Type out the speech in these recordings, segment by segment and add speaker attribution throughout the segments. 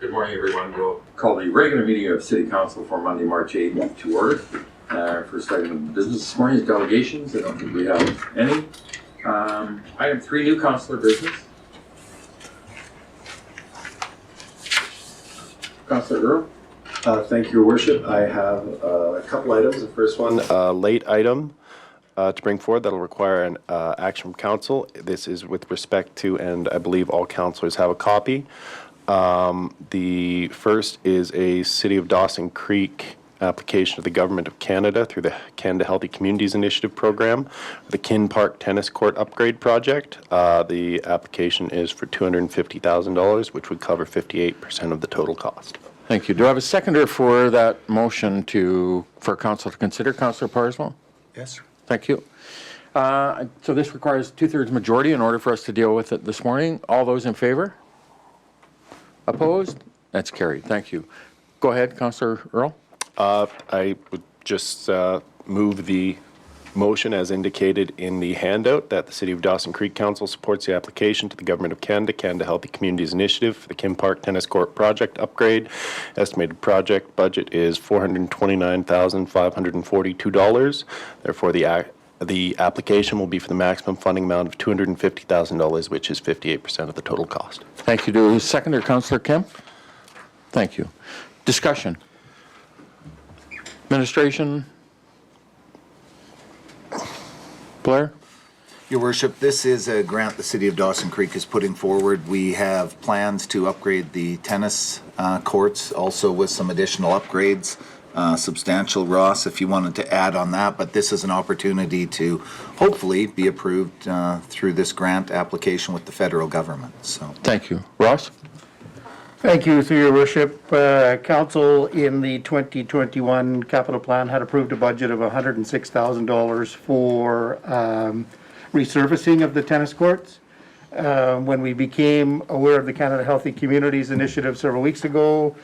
Speaker 1: Good morning, everyone. We'll call the regular meeting of City Council for Monday, March 8th to order. First item of business this morning is delegations. I don't think we have any. Item 3, new councillor business. Councillor Earl.
Speaker 2: Thank you, Your Worship. I have a couple items. The first one, late item to bring forward that'll require an action from council. This is with respect to, and I believe all councillors have a copy. The first is a City of Dawson Creek application to the Government of Canada through the Canada Healthy Communities Initiative program, the Kin Park Tennis Court Upgrade Project. The application is for $250,000, which would cover 58% of the total cost.
Speaker 3: Thank you. Do I have a seconder for that motion for council to consider? Councillor Parslow?
Speaker 2: yes, sir.
Speaker 3: Thank you. So this requires 2/3 majority in order for us to deal with it this morning. All those in favor? Opposed? That's carried. Thank you. Go ahead, Councillor Earl.
Speaker 2: I would just move the motion as indicated in the handout that the City of Dawson Creek Council supports the application to the Government of Canada, Canada Healthy Communities Initiative for the Kin Park Tennis Court Project Upgrade. Estimated project budget is $429,542. Therefore, the application will be for the maximum funding amount of $250,000, which is 58% of the total cost.
Speaker 3: Thank you. Do seconder Councillor Kemp? Thank you. Discussion. Administration. Blair?
Speaker 4: Your Worship, this is a grant the City of Dawson Creek is putting forward. We have plans to upgrade the tennis courts, also with some additional upgrades, substantial, Ross, if you wanted to add on that, but this is an opportunity to hopefully be approved through this grant application with the federal government. So,
Speaker 3: Thank you. Ross?
Speaker 5: Thank you, through your worship. Council in the 2021 capital plan had approved a budget of $106,000 for resurfacing of the tennis courts. When we became aware of the Canada Healthy Communities Initiative several weeks ago,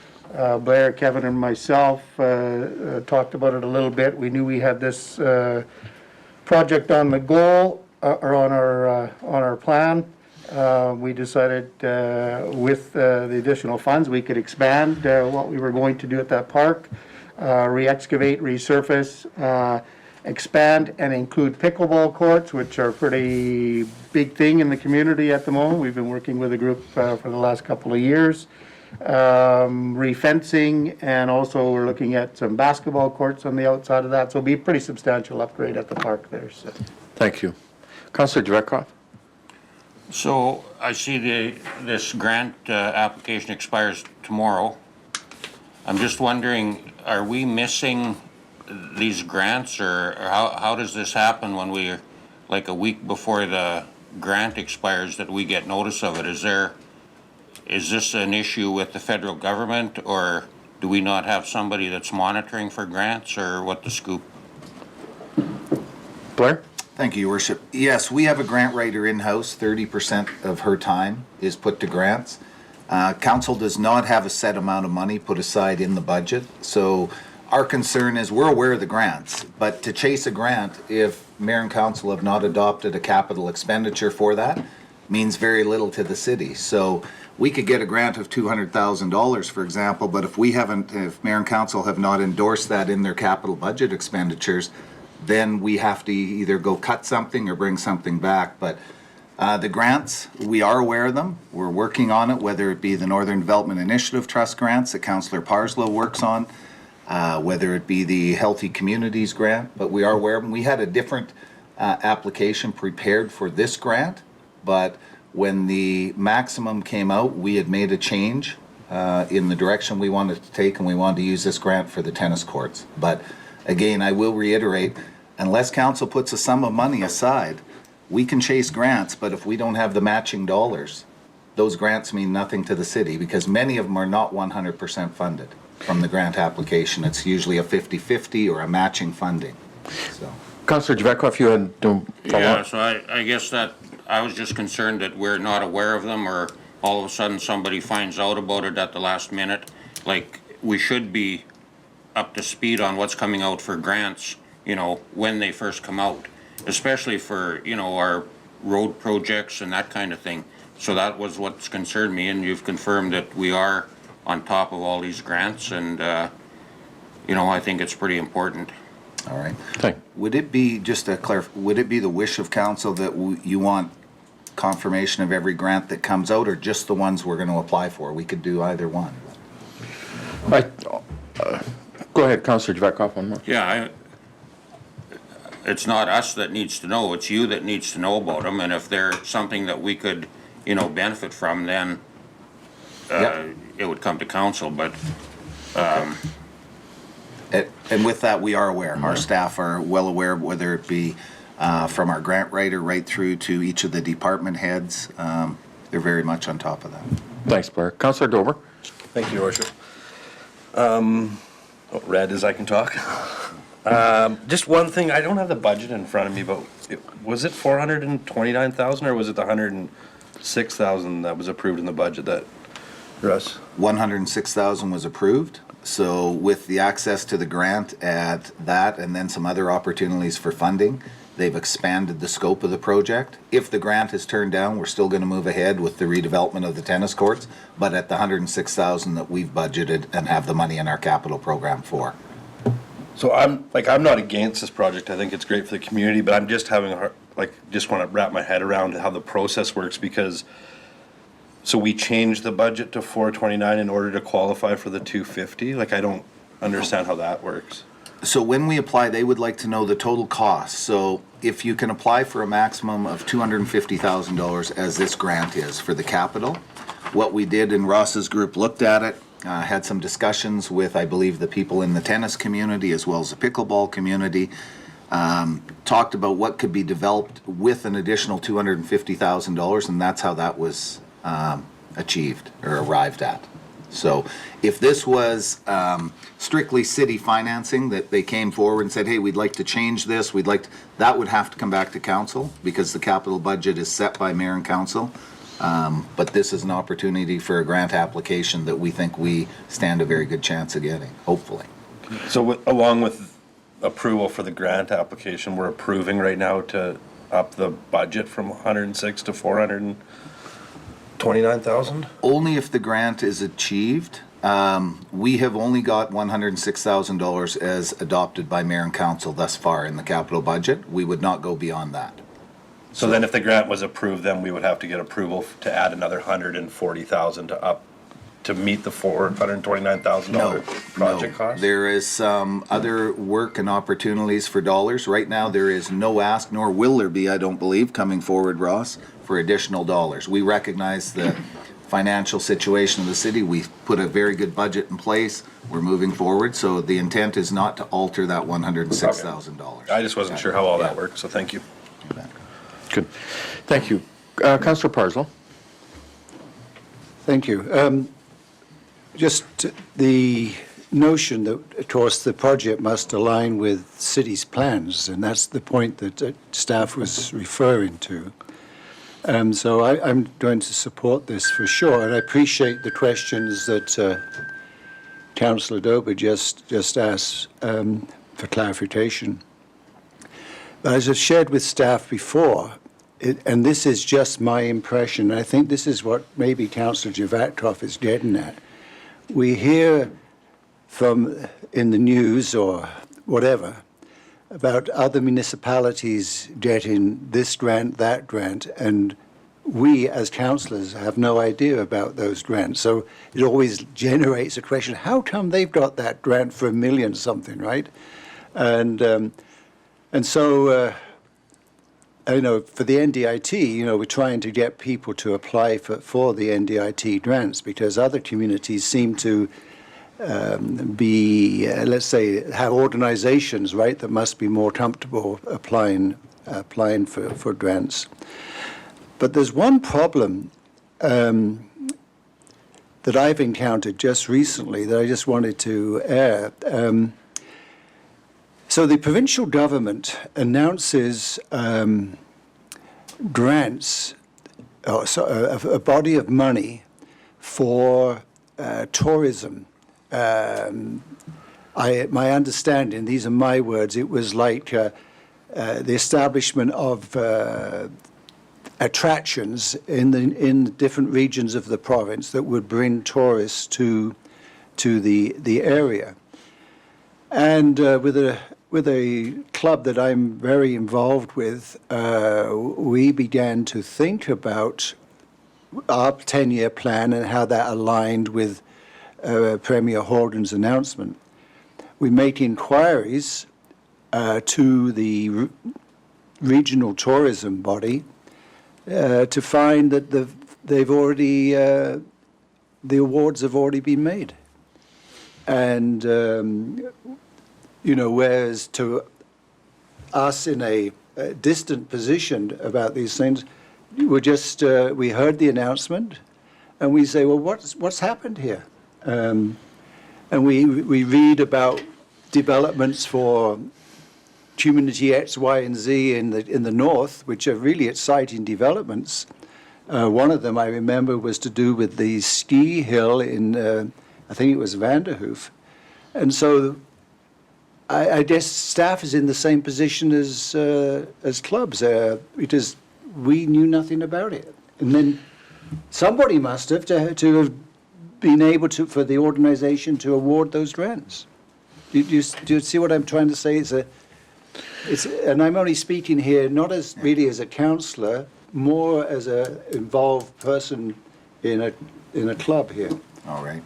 Speaker 5: Blair, Kevin, and myself talked about it a little bit. We knew we had this project on the goal or on our plan. We decided with the additional funds we could expand what we were going to do at that park, re-excavate, resurface, expand and include pickleball courts, which are a pretty big thing in the community at the moment. We've been working with a group for the last couple of years. Refencing, and also we're looking at some basketball courts on the outside of that. So it'll be a pretty substantial upgrade at the park there. So.
Speaker 3: Thank you. Councillor Dvekoff?
Speaker 6: So I see this grant application expires tomorrow. I'm just wondering, are we missing these grants, or how does this happen when we, like a week before the grant expires, that we get notice of it? Is this an issue with the federal government, or do we not have somebody that's monitoring for grants, or what the scoop?
Speaker 3: Blair?
Speaker 4: thank you, Your Worship. Yes, we have a grant writer in-house. 30% of her time is put to grants. Council does not have a set amount of money put aside in the budget, so our concern is we're aware of the grants, but to chase a grant, if Mayor and Council have not adopted a capital expenditure for that, means very little to the city. So we could get a grant of $200,000, for example, but if Mayor and Council have not endorsed that in their capital budget expenditures, then we have to either go cut something or bring something back. But the grants, we are aware of them. We're working on it, whether it be the Northern Development Initiative Trust grants that Councillor Parslow works on, whether it be the Healthy Communities grant, but we are aware of them. We had a different application prepared for this grant, but when the maximum came out, we had made a change in the direction we wanted to take, and we wanted to use this grant for the tennis courts. But again, I will reiterate, unless council puts a sum of money aside, we can chase grants, but if we don't have the matching dollars, those grants mean nothing to the city, because many of them are not 100% funded from the grant application. It's usually a 50-50 or a matching funding. So,
Speaker 3: Councillor Dvekoff, you had to follow up?
Speaker 6: So I guess that I was just concerned that we're not aware of them, or all of a sudden somebody finds out about it at the last minute. Like, we should be up to speed on what's coming out for grants, you know, when they first come out, especially for, you know, our road projects and that kind of thing. So that was what's concerned me, and you've confirmed that we are on top of all these grants, and, I think it's pretty important.
Speaker 4: All right.
Speaker 3: Thank.
Speaker 4: Would it be, just to clarify, would it be the wish of council that you want confirmation of every grant that comes out, or just the ones we're going to apply for? We could do either one.
Speaker 3: Go ahead, Councillor Javetkov, one more.
Speaker 6: Yeah, it's not us that needs to know, it's you that needs to know about them, and if they're something that we could, benefit from, then
Speaker 4: Yep.
Speaker 6: it would come to council, but
Speaker 4: And with that, we are aware. Our staff are well aware, whether it be from our grant writer right through to each of the department heads. They're very much on top of that.
Speaker 3: Thanks, Blair. Councillor Dober?
Speaker 7: Thank you, Your Worship. Red as I can talk. Just one thing, I don't have the budget in front of me, but was it 429,000 or was it the 106,000 that was approved in the budget that, Russ?
Speaker 4: 106,000 was approved. So with the access to the grant at that and then some other opportunities for funding, they've expanded the scope of the project. If the grant is turned down, we're still going to move ahead with the redevelopment of the tennis courts, but at the 106,000 that we've budgeted and have the money in our capital program for.
Speaker 7: So I'm not against this project. I think it's great for the community, but I'm just having a hard, just want to wrap my head around how the process works, because so we changed the budget to 429 in order to qualify for the 250. I don't understand how that works.
Speaker 4: So when we apply, they would like to know the total cost. So if you can apply for a maximum of $250,000, as this grant is for the capital, what we did in Ross's group looked at it, had some discussions with, I believe, the people in the tennis community as well as the pickleball community, talked about what could be developed with an additional $250,000, and that's how that was achieved or arrived at. So if this was strictly city financing, that they came forward and said, hey, we'd like to change this, that would have to come back to council, because the capital budget is set by mayor and council. But this is an opportunity for a grant application that we think we stand a very good chance of getting, hopefully.
Speaker 7: So along with approval for the grant application, we're approving right now to up the budget from 106 to 429,000?
Speaker 4: Only if the grant is achieved. We have only got $106,000 as adopted by mayor and council thus far in the capital budget. We would not go beyond that.
Speaker 7: So then if the grant was approved, then we would have to get approval to add another 140,000 to meet the $429,000 project cost?
Speaker 4: There is some other work and opportunities for dollars. Right now, there is no ask, nor will there be, I don't believe, coming forward, Ross, for additional dollars. We recognize the financial situation of the city. We've put a very good budget in place. We're moving forward, so the intent is not to alter that $106,000.
Speaker 7: I just wasn't sure how all that worked, so thank you.
Speaker 3: Good. Thank you. Councillor Parslow?
Speaker 8: Thank you. Just the notion that, of course, the project must align with city's plans, and that's the point that staff was referring to. So I'm going to support this for sure, and I appreciate the questions that Councillor Dober just asked for clarification. But as I've shared with staff before, and this is just my impression, I think this is what maybe Councillor Javetkov is getting at. We hear from in the news or whatever about other municipalities getting this grant, that grant, and we as councillors have no idea about those grants. So it always generates a question, how come they've got that grant for $1 million something, right? And so, I know for the NDIT, we're trying to get people to apply for the NDIT grants, because other communities seem to be, let's say, have organizations, right, that must be more comfortable applying for grants. But there's one problem that I've encountered just recently that I just wanted to air. So the provincial government announces grants, a body of money for tourism. My understanding, these are my words, it was like the establishment of attractions in the different regions of the province that would bring tourists to the area. And with a club that I'm very involved with, we began to think about our 10-year plan and how that aligned with Premier Horgan's announcement. We made inquiries to the regional tourism body to find that they've already the awards have already been made, and whereas to us in a distant position about these things, we heard the announcement, and we say, well, what's happened here? And we read about developments for community X, Y, and Z in the north, which are really exciting developments. One of them I remember was to do with the ski hill in, I think it was Vanderhoof. And so I guess staff is in the same position as clubs, because we knew nothing about it. And then somebody must have to have been able to, for the organization to award those grants. Do you see what I'm trying to say? And I'm only speaking here not as really as a councillor, more as a involved person in a club here.
Speaker 4: All right.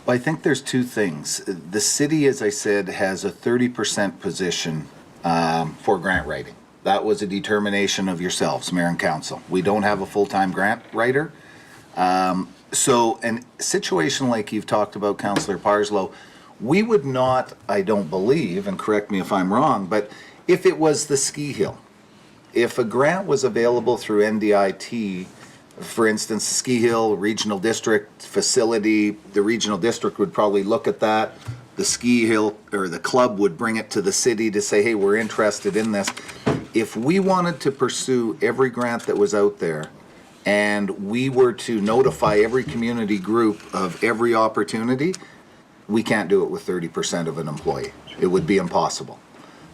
Speaker 4: Well, I think there's two things. The city, as I said, has a 30% position for grant writing. That was a determination of yourselves, mayor and council. We don't have a full-time grant writer. So a situation like you've talked about, Councillor Parslow, we would not, I don't believe, and correct me if I'm wrong, but if it was the ski hill, if a grant was available through NDIT, for instance, the ski hill regional district facility, the regional district would probably look at that. The ski hill or the club would bring it to the city to say, hey, we're interested in this. If we wanted to pursue every grant that was out there and we were to notify every community group of every opportunity, we can't do it with 30% of an employee. It would be impossible.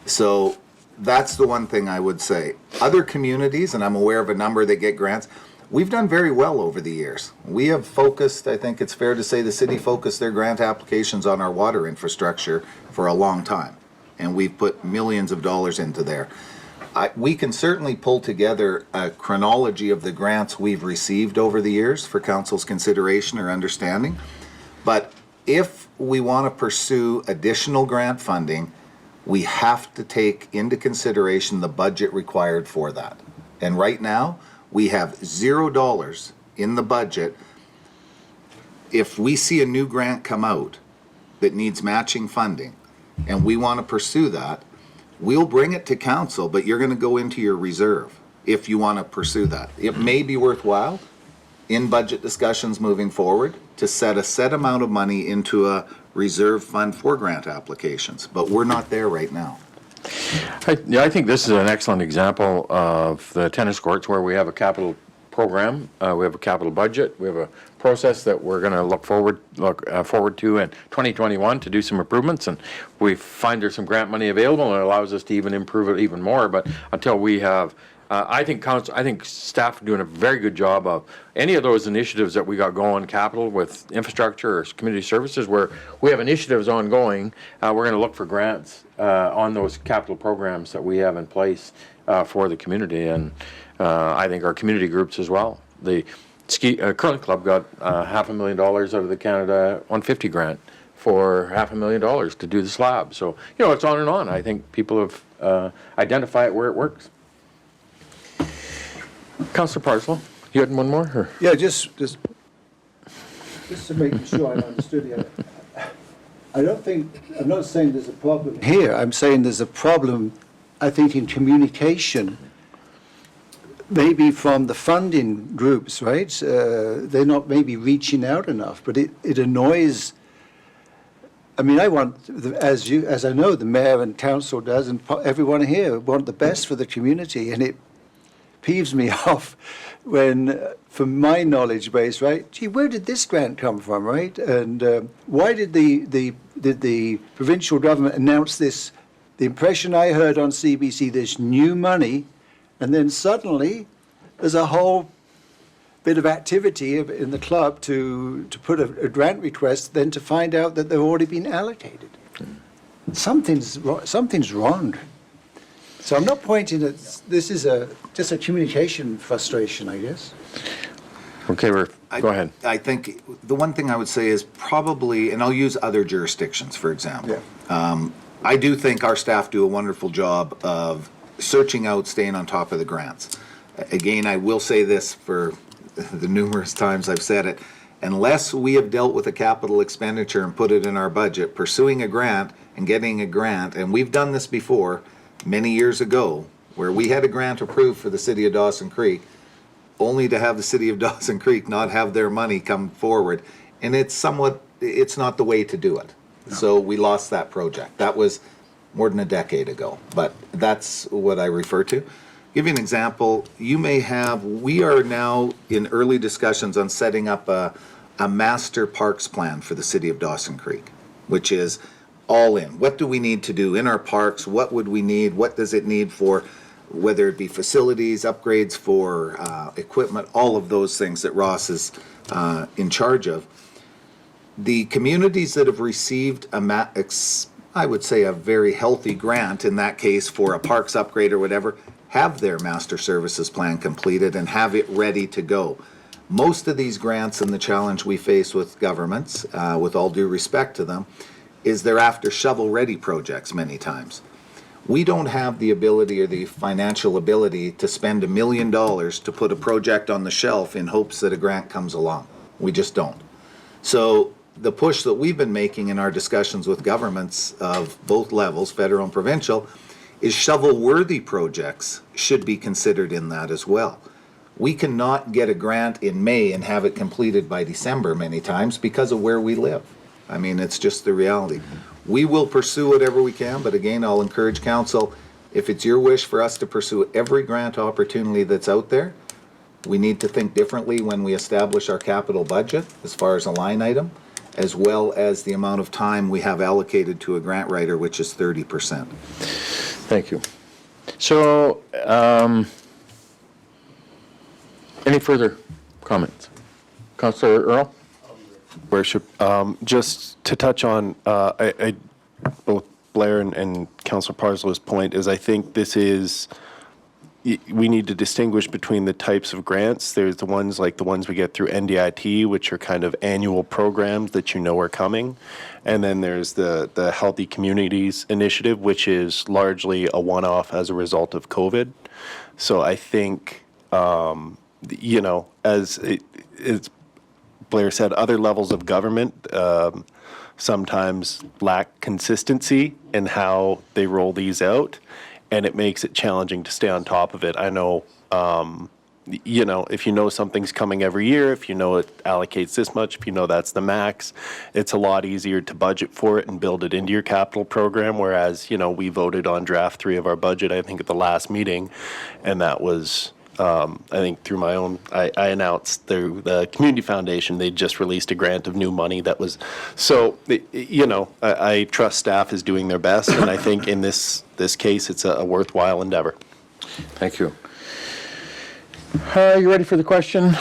Speaker 4: So that's the one thing I would say. Other communities, and I'm aware of a number that get grants, we've done very well over the years. We have focused, I think it's fair to say the city focused their grant applications on our water infrastructure for a long time. And we've put millions of dollars into there. We can certainly pull together a chronology of the grants we've received over the years for council's consideration or understanding. But if we want to pursue additional grant funding, we have to take into consideration the budget required for that. And right now, we have $0 in the budget. If we see a new grant come out that needs matching funding and we want to pursue that, we'll bring it to council, but you're going to go into your reserve if you want to pursue that. It may be worthwhile in budget discussions moving forward to set a set amount of money into a reserve fund for grant applications, but we're not there right now.
Speaker 3: I think this is an excellent example of the tennis courts where we have a capital program, we have a capital budget, we have a process that we're going to look forward to in 2021 to do some improvements, and we find there's some grant money available and it allows us to even improve it even more. But until we have, I think staff are doing a very good job of any of those initiatives that we got going, capital with infrastructure or community services, where we have initiatives ongoing. We're going to look for grants on those capital programs that we have in place for the community, and I think our community groups as well. The curling club got $500,000 out of the Canada 150 grant for $500,000 to do the slab. So it's on and on. I think people have identified where it works. Councillor Parslow, you had one more? Or?
Speaker 8: Yeah, just to make sure I understood you. I'm not saying there's a problem here. I'm saying there's a problem, I think, in communication, maybe from the funding groups, right? They're not maybe reaching out enough, but it annoys. I mean, I want, as I know the mayor and council does, and everyone here want the best for the community, and it peeves me off when, from my knowledge base, right? Gee, where did this grant come from, right? And why did the provincial government announce this? The impression I heard on CBC, this new money, and then suddenly there's a whole bit of activity in the club to put a grant request, then to find out that they've already been allocated. Something's wrong. So I'm not pointing at, this is just a communication frustration, I guess.
Speaker 3: Okay, go ahead.
Speaker 4: I think the one thing I would say is probably, and I'll use other jurisdictions, for example. I do think our staff do a wonderful job of searching out, staying on top of the grants. Again, I will say this for the numerous times I've said it, unless we have dealt with a capital expenditure and put it in our budget, pursuing a grant and getting a grant, and we've done this before many years ago, where we had a grant approved for the city of Dawson Creek, only to have the city of Dawson Creek not have their money come forward. And it's not the way to do it. No. So we lost that project. That was more than a decade ago, but that's what I refer to. Give you an example, we are now in early discussions on setting up a master parks plan for the city of Dawson Creek, which is all in. What do we need to do in our parks? What would we need? What does it need for, whether it be facilities, upgrades for equipment, all of those things that Ross is in charge of. The communities that have received I would say a very healthy grant, in that case for a parks upgrade or whatever, have their master services plan completed and have it ready to go. Most of these grants, and the challenge we face with governments, with all due respect to them, is they're after shovel-ready projects many times. We don't have the ability or the financial ability to spend $1 million to put a project on the shelf in hopes that a grant comes along. We just don't. So the push that we've been making in our discussions with governments of both levels, federal and provincial, is shovel-worthy projects should be considered in that as well. We cannot get a grant in May and have it completed by December many times because of where we live. I mean, it's just the reality. We will pursue whatever we can, but again, I'll encourage council, if it's your wish for us to pursue every grant opportunity that's out there, we need to think differently when we establish our capital budget as far as a line item, as well as the amount of time we have allocated to a grant writer, which is 30%.
Speaker 3: Thank you. So, any further comments? Councillor Earl?
Speaker 2: Worship, just to touch on both Blair and Councillor Parslow's point is I think we need to distinguish between the types of grants. There's the ones like the ones we get through NDIT, which are kind of annual programs that you know are coming. And then there's the Healthy Communities Initiative, which is largely a one-off as a result of COVID. So I think, as Blair said, other levels of government sometimes lack consistency in how they roll these out, and it makes it challenging to stay on top of it. I know, if you know something's coming every year, if you know it allocates this much, if you know that's the max, it's a lot easier to budget for it and build it into your capital program, whereas, we voted on draft 3 of our budget, I think, at the last meeting, and that was... I think through my own, I announced through the Community Foundation, they just released a grant of new money that was, so, I trust staff is doing their best, and I think in this case, it's a worthwhile endeavor.
Speaker 3: Thank you. You ready for the question,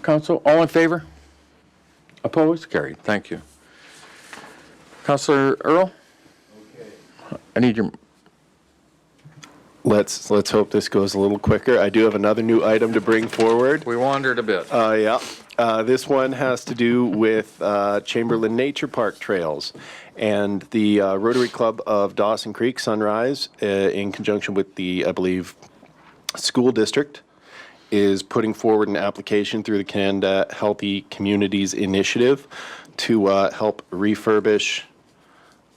Speaker 3: Council? All in favor? Opposed? Carried. Thank you. Councillor Earl? Okay. I need your...
Speaker 2: Let's hope this goes a little quicker. I do have another new item to bring forward.
Speaker 3: We wandered a bit.
Speaker 2: This one has to do with Chamberlain Nature Park trails. And the Rotary Club of Dawson Creek Sunrise, in conjunction with the, I believe, school district, is putting forward an application through the Canada Healthy Communities Initiative to help refurbish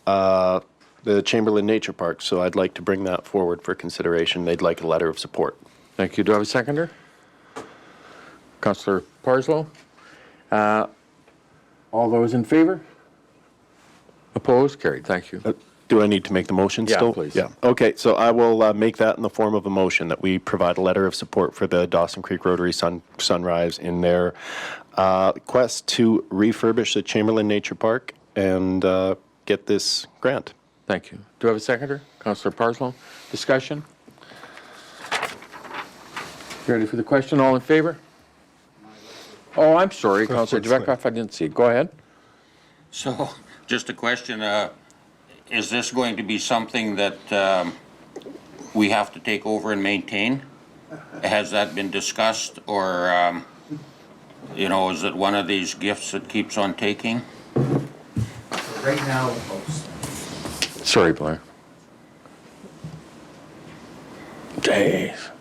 Speaker 2: the Chamberlain Nature Park. So I'd like to bring that forward for consideration. They'd like a letter of support.
Speaker 3: Thank you. Do I have a seconder? Councillor Parslow? All those in favor? Opposed? Carried. Thank you.
Speaker 2: Do I need to make the motion still?
Speaker 3: Please.
Speaker 2: Yeah, okay, so I will make that in the form of a motion that we provide a letter of support for the Dawson Creek Rotary Sunrise in their quest to refurbish the Chamberlain Nature Park and get this grant.
Speaker 3: Thank you. Do I have a seconder? Councillor Parslow. Discussion? Ready for the question? All in favor? Oh, I'm sorry, Councillor Javetkov, I didn't see. Go ahead.
Speaker 6: So, just a question, is this going to be something that we have to take over and maintain? Has that been discussed, or, you know, is it one of these gifts that keeps on taking?
Speaker 4: Right now,
Speaker 3: Sorry, Blair. Dave.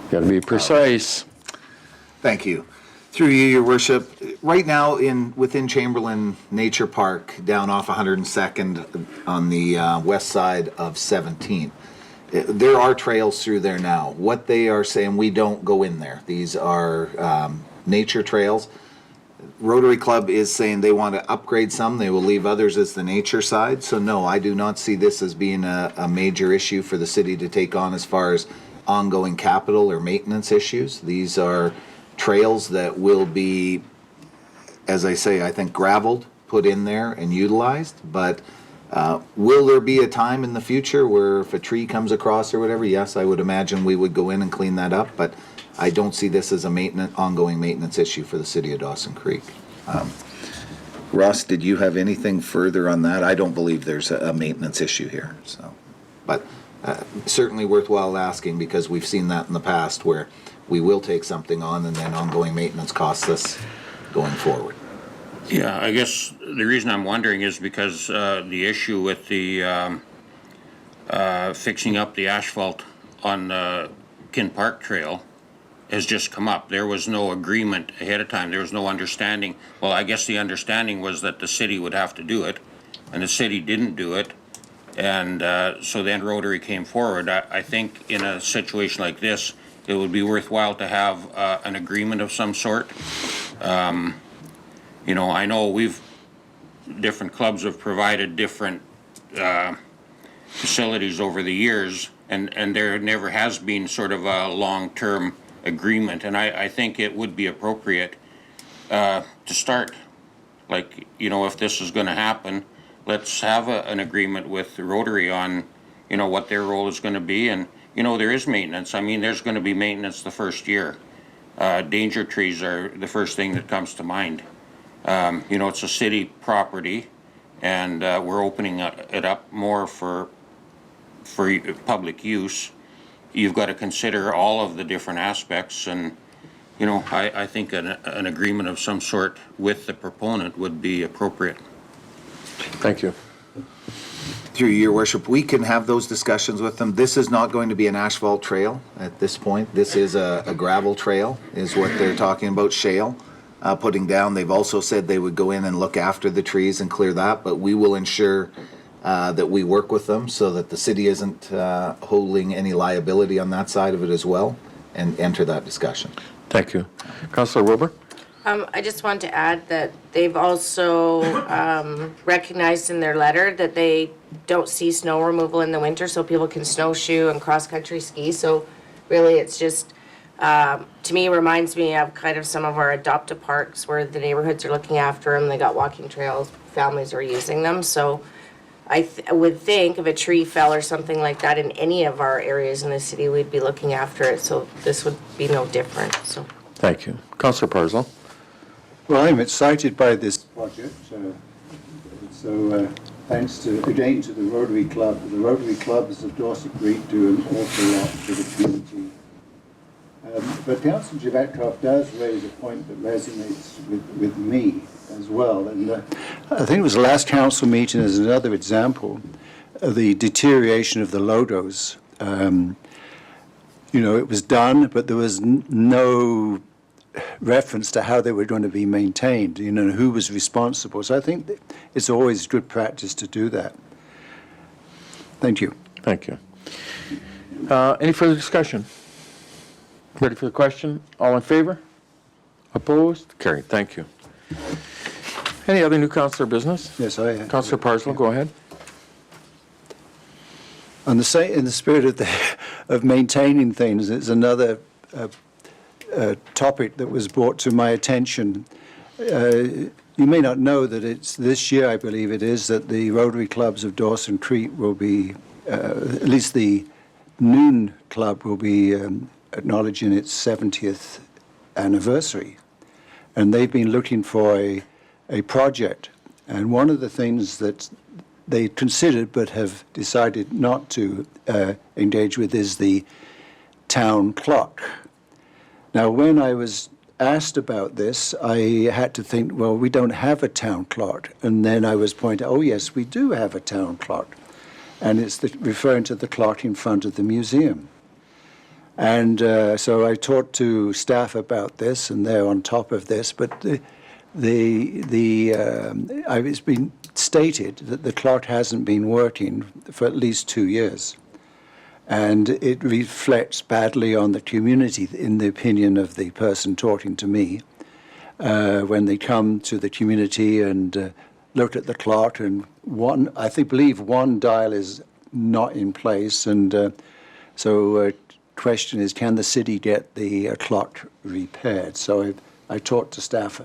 Speaker 3: Gotta be precise.
Speaker 4: thank you. Through you, your worship, right now within Chamberlain Nature Park, down off 102nd on the west side of 17th, there are trails through there now. What they are saying, we don't go in there. These are nature trails. Rotary Club is saying they want to upgrade some. They will leave others as the nature side. So no, I do not see this as being a major issue for the city to take on as far as ongoing capital or maintenance issues. These are trails that will be, as I say, I think gravelled, put in there and utilized. But will there be a time in the future where if a tree comes across or whatever, yes, I would imagine we would go in and clean that up. But I don't see this as a ongoing maintenance issue for the city of Dawson Creek. Ross, did you have anything further on that? I don't believe there's a maintenance issue here. So, but certainly worthwhile asking, because we've seen that in the past where we will take something on and then ongoing maintenance costs us going forward.
Speaker 6: Yeah, I guess the reason I'm wondering is because the issue with the fixing up the asphalt on the Kin Park Trail has just come up. There was no agreement ahead of time. There was no understanding. Well, I guess the understanding was that the city would have to do it, and the city didn't do it. And so then Rotary came forward. I think in a situation like this, it would be worthwhile to have an agreement of some sort. You know, I know different clubs have provided different facilities over the years, and there never has been sort of a long-term agreement. And I think it would be appropriate to start, like, you know, if this is going to happen, let's have an agreement with the Rotary on, you know, what their role is going to be. And, you know, there is maintenance. I mean, there's going to be maintenance the first year. Danger trees are the first thing that comes to mind. You know, it's a city property, and we're opening it up more for public use. You've got to consider all of the different aspects, and, you know, I think an agreement of some sort with the proponent would be appropriate.
Speaker 3: Thank you.
Speaker 4: Through your worship, we can have those discussions with them. This is not going to be an asphalt trail at this point. This is a gravel trail, is what they're talking about, shale. Putting down. They've also said they would go in and look after the trees and clear that, but we will ensure that we work with them so that the city isn't holding any liability on that side of it as well, and enter that discussion.
Speaker 3: Thank you. Councillor Wilbur?
Speaker 9: I just want to add that they've also recognized in their letter that they don't see snow removal in the winter, so people can snowshoe and cross-country ski. So really, it's just, to me, reminds me of kind of some of our adoptive parks where the neighborhoods are looking after them. They got walking trails, families are using them. So I would think if a tree fell or something like that in any of our areas in the city, we'd be looking after it. So this would be no different. So.
Speaker 3: Thank you. Councillor Parslow?
Speaker 8: Well, I'm excited by this project. So thanks again to the Rotary Club. The Rotary Clubs of Dawson Creek do an awful lot for the community. But Councillor Javetkov does raise a point that resonates with me as well. And I think it was the last council meeting as another example of the deterioration of the Lodos. You know, it was done, but there was no reference to how they were going to be maintained, you know, who was responsible. So I think that it's always good practice to do that. Thank you.
Speaker 3: Thank you. Any further discussion? Ready for the question? All in favor? Opposed? Carried. Thank you. Any other new councillor business?
Speaker 8: Yes, I am.
Speaker 3: Councillor Parslow, go ahead.
Speaker 8: In the spirit of maintaining things, it's another topic that was brought to my attention. you may not know that it's this year, I believe it is, that the Rotary Clubs of Dawson Creek will be, at least the Noon Club will be acknowledging its 70th anniversary. And they've been looking for a project. And one of the things that they considered but have decided not to engage with is the town clock. Now, when I was asked about this, I had to think, well, we don't have a town clock. And then I was pointed, oh, yes, we do have a town clock. And it's referring to the clock in front of the museum. And so I talked to staff about this, and they're on top of this. But it's been stated that the clock hasn't been working for at least 2 years. And it reflects badly on the community, in the opinion of the person talking to me, when they come to the community and look at the clock, and I believe one dial is not in place, and so question is, can the city get the clock repaired? So I talked to staff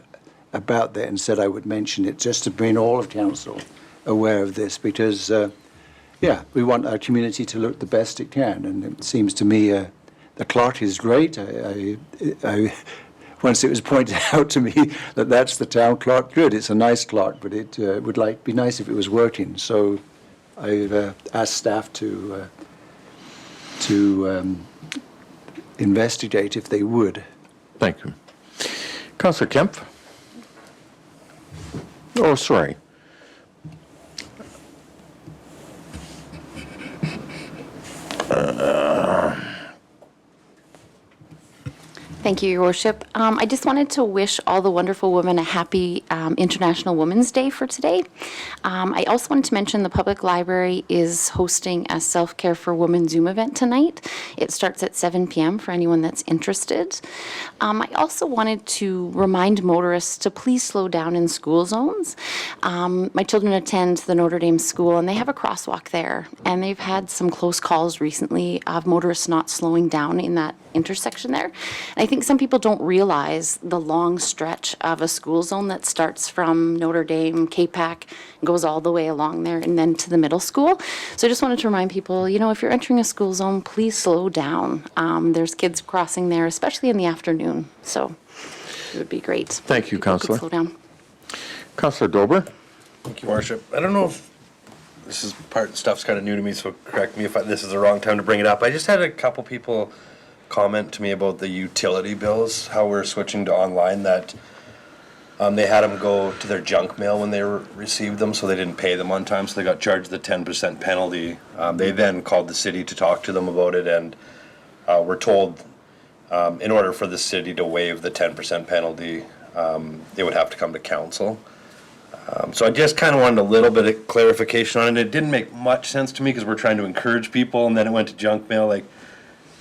Speaker 8: about that and said I would mention it just to bring all of council aware of this, because yeah, we want our community to look the best it can, and it seems to me the clock is great. Once it was pointed out to me that that's the town clock, good, it's a nice clock, but it would be nice if it was working. So I've asked staff to investigate if they would.
Speaker 3: Thank you. Councillor Kempf? Oh, sorry.
Speaker 10: Thank you, Your Worship. I just wanted to wish all the wonderful women a happy International Women's Day for today. I also wanted to mention the Public Library is hosting a Self-Care for Women Zoom event tonight. It starts at 7 p.m. for anyone that's interested. I also wanted to remind motorists to please slow down in school zones. My children attend the Notre Dame school, and they have a crosswalk there, and they've had some close calls recently of motorists not slowing down in that intersection there. And I think some people don't realize the long stretch of a school zone that starts from Notre Dame, KPAC, goes all the way along there and then to the middle school. So I just wanted to remind people, you know, if you're entering a school zone, please slow down. There's kids crossing there, especially in the afternoon. So it would be great.
Speaker 3: Thank you,
Speaker 10: People could
Speaker 3: Councillor.
Speaker 10: slow down.
Speaker 3: Councillor Dober?
Speaker 7: Thank you, Worship. I don't know if this is stuff's kind of new to me, so correct me if this is the wrong time to bring it up. I just had a couple people comment to me about the utility bills, how we're switching to online, that they had them go to their junk mail when they received them, so they didn't pay them on time, so they got charged the 10% penalty. They then called the city to talk to them about it, and were told in order for the city to waive the 10% penalty, they would have to come to council. So I just kind of wanted a little bit of clarification on it. It didn't make much sense to me because we're trying to encourage people, and then it went to junk mail.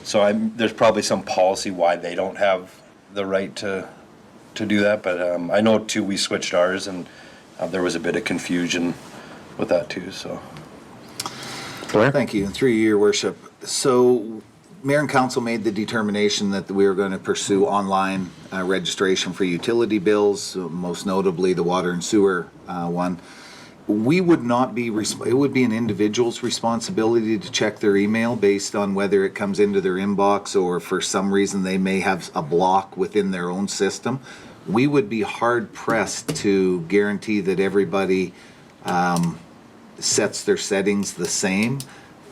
Speaker 7: So there's probably some policy why they don't have the right to do that. But I know too, we switched ours, and there was a bit of confusion with that too. So
Speaker 3: Blair?
Speaker 4: Thank you. Through your worship. So Mayor and Council made the determination that we were going to pursue online registration for utility bills, most notably the water and sewer one. We would not be, it would be an individual's responsibility to check their email based on whether it comes into their inbox or for some reason they may have a block within their own system. We would be hard pressed to guarantee that everybody sets their settings the same.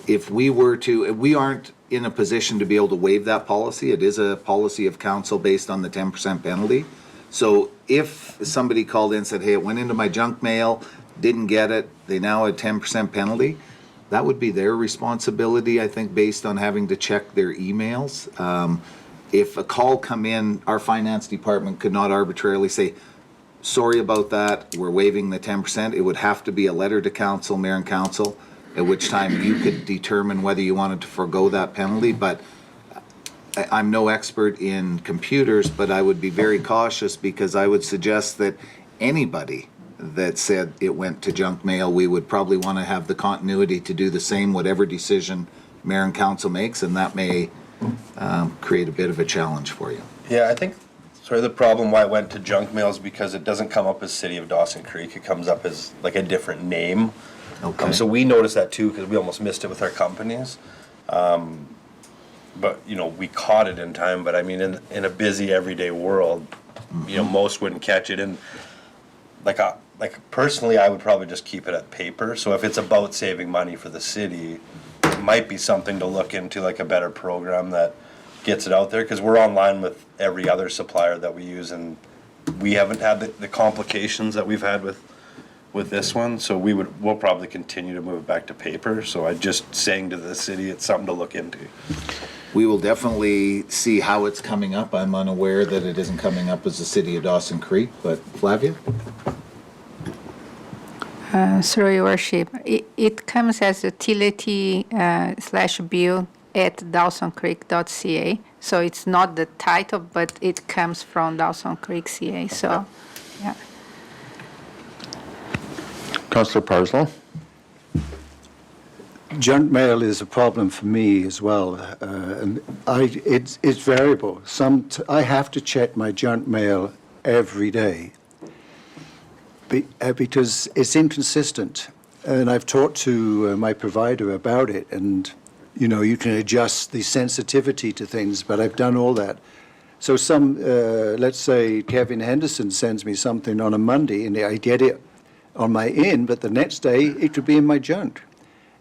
Speaker 4: If we were to, we aren't in a position to be able to waive that policy. It is a policy of council based on the 10% penalty. So if somebody called in and said, hey, it went into my junk mail, didn't get it, they now had 10% penalty, that would be their responsibility, I think, based on having to check their emails. If a call come in, our finance department could not arbitrarily say, sorry about that, we're waiving the 10%. It would have to be a letter to council, mayor and council, at which time you could determine whether you wanted to forego that penalty. But I'm no expert in computers, but I would be very cautious because I would suggest that anybody that said it went to junk mail, we would probably want to have the continuity to do the same, whatever decision mayor and council makes, and that may create a bit of a challenge for you.
Speaker 7: yeah, I think Sorry, the problem why it went to junk mail is because it doesn't come up as City of Dawson Creek. It comes up as like a different name.
Speaker 4: Okay.
Speaker 7: So we noticed that too because we almost missed it with our companies. But, you know, we caught it in time. But I mean, in a busy everyday world, you know, most wouldn't catch it. And like personally, I would probably just keep it at paper. So if it's about saving money for the city, it might be something to look into, like a better program that gets it out there, because we're online with every other supplier that we use, and we haven't had the complications that we've had with this one. So we'll probably continue to move it back to paper. So I just saying to the city, it's something to look into.
Speaker 4: We will definitely see how it's coming up. I'm unaware that it isn't coming up as the City of Dawson Creek, but Flavia?
Speaker 11: Through your worship, it comes as utility / bill at dawsoncreek.ca. So it's not the title, but it comes from Dawson Creek CA. So, yeah.
Speaker 3: Councillor Parslow?
Speaker 8: Junk mail is a problem for me as well, and it's variable. I have to check my junk mail every day because it's inconsistent. And I've talked to my provider about it, and you know, you can adjust the sensitivity to things, but I've done all that. So let's say Kevin Henderson sends me something on a Monday, and I get it on my in, but the next day it could be in my junk.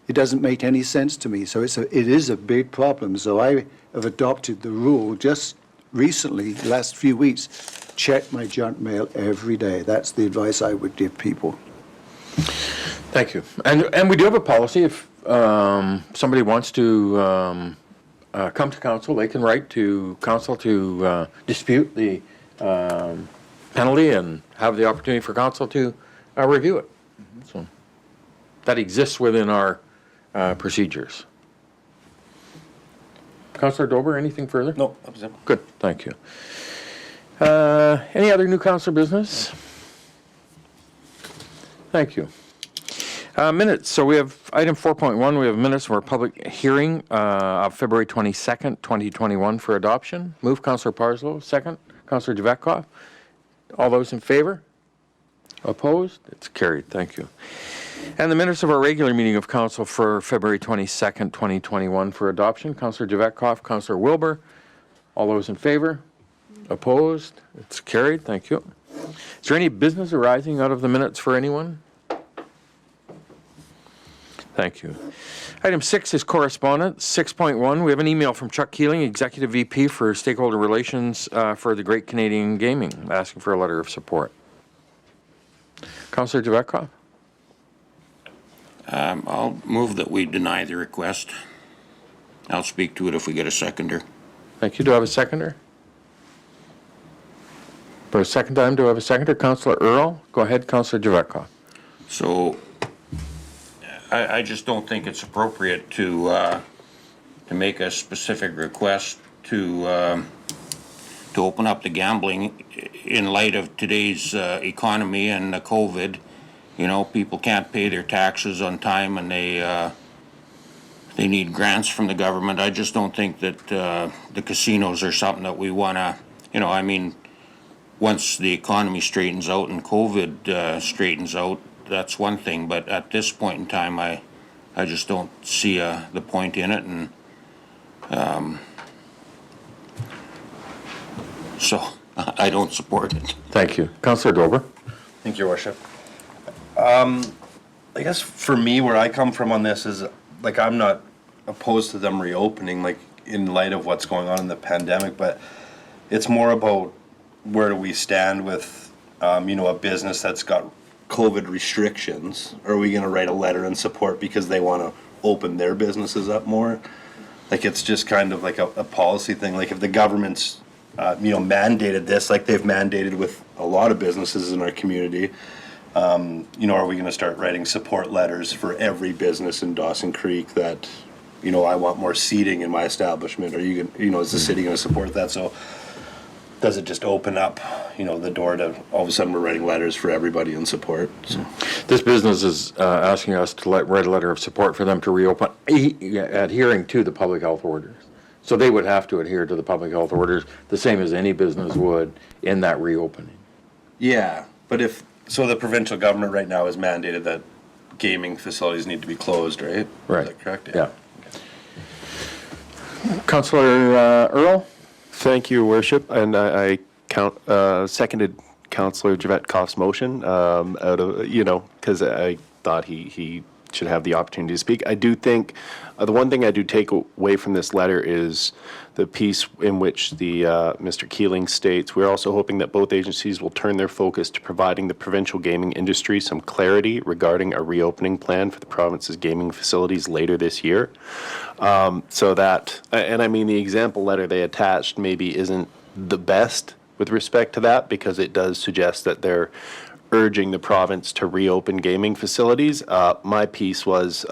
Speaker 8: It doesn't make any sense to me. So it is a big problem. So I have adopted the rule just recently, last few weeks, check my junk mail every day. That's the advice I would give people.
Speaker 3: Thank you. And we do have a policy. If somebody wants to come to council, they can write to council to dispute the penalty and have the opportunity for council to review it. So that exists within our procedures. Councillor Dober, anything further?
Speaker 7: No, that was it.
Speaker 3: Good, thank you. Any other new councillor business? Thank you. Minutes, so we have item 4.1, we have minutes from our public hearing of February 22nd, 2021 for adoption. Move, Councillor Parslow, second. Councillor Javetkov. All those in favor? Opposed? It's carried, thank you. And the minutes of our regular meeting of council for February 22nd, 2021 for adoption. Councillor Javetkov, Councillor Wilbur. All those in favor? Opposed? It's carried, thank you. Is there any business arising out of the minutes for anyone? Thank you. Item 6 is correspondence. 6.1, we have an email from Chuck Keeling, Executive VP for Stakeholder Relations for the Great Canadian Gaming, asking for a letter of support. Councillor Javetkov.
Speaker 6: I'll move that we deny the request. I'll speak to it if we get a seconder.
Speaker 3: Thank you. Do I have a seconder? For a second time, do I have a seconder? Councillor Earl. Go ahead, Councillor Javetkov.
Speaker 6: So I just don't think it's appropriate to make a specific request to open up the gambling in light of today's economy and the COVID. You know, people can't pay their taxes on time, and they need grants from the government. I just don't think that the casinos are something that we want to, you know, I mean, once the economy straightens out and COVID straightens out, that's one thing. But at this point in time, I just don't see the point in it, and so I don't support it.
Speaker 3: Thank you. Councillor Dober.
Speaker 7: Thank you, Your Worship. I guess for me, where I come from on this is, like, I'm not opposed to them reopening, like, in light of what's going on in the pandemic, but it's more about where do we stand with, you know, a business that's got COVID restrictions. Are we going to write a letter in support because they want to open their businesses up more? Like, it's just kind of like a policy thing. Like, if the government's, you know, mandated this, like they've mandated with a lot of businesses in our community, you know, are we going to start writing support letters for every business in Dawson Creek that, you know, I want more seating in my establishment? Are you going, you know, is the city going to support that? So does it just open up, you know, the door to all of a sudden we're writing letters for everybody in support? So.
Speaker 3: This business is asking us to write a letter of support for them to reopen, adhering to the public health orders. So they would have to adhere to the public health orders, the same as any business would in that reopening.
Speaker 7: Yeah, but so the provincial government right now has mandated that gaming facilities need to be closed, right?
Speaker 3: Right.
Speaker 7: Is that correct?
Speaker 3: Yeah. Councillor Earl?
Speaker 2: Thank you, Your Worship, and I seconded Councillor Javetkoff's motion out of, because I thought he should have the opportunity to speak. I do think, the one thing I do take away from this letter is the piece in which the Mr. Keeling states, we're also hoping that both agencies will turn their focus to providing the provincial gaming industry some clarity regarding a reopening plan for the province's gaming facilities later this year. So that, and I mean, the example letter they attached maybe isn't the best with respect to that, because it does suggest that they're urging the province to reopen gaming facilities. My piece was,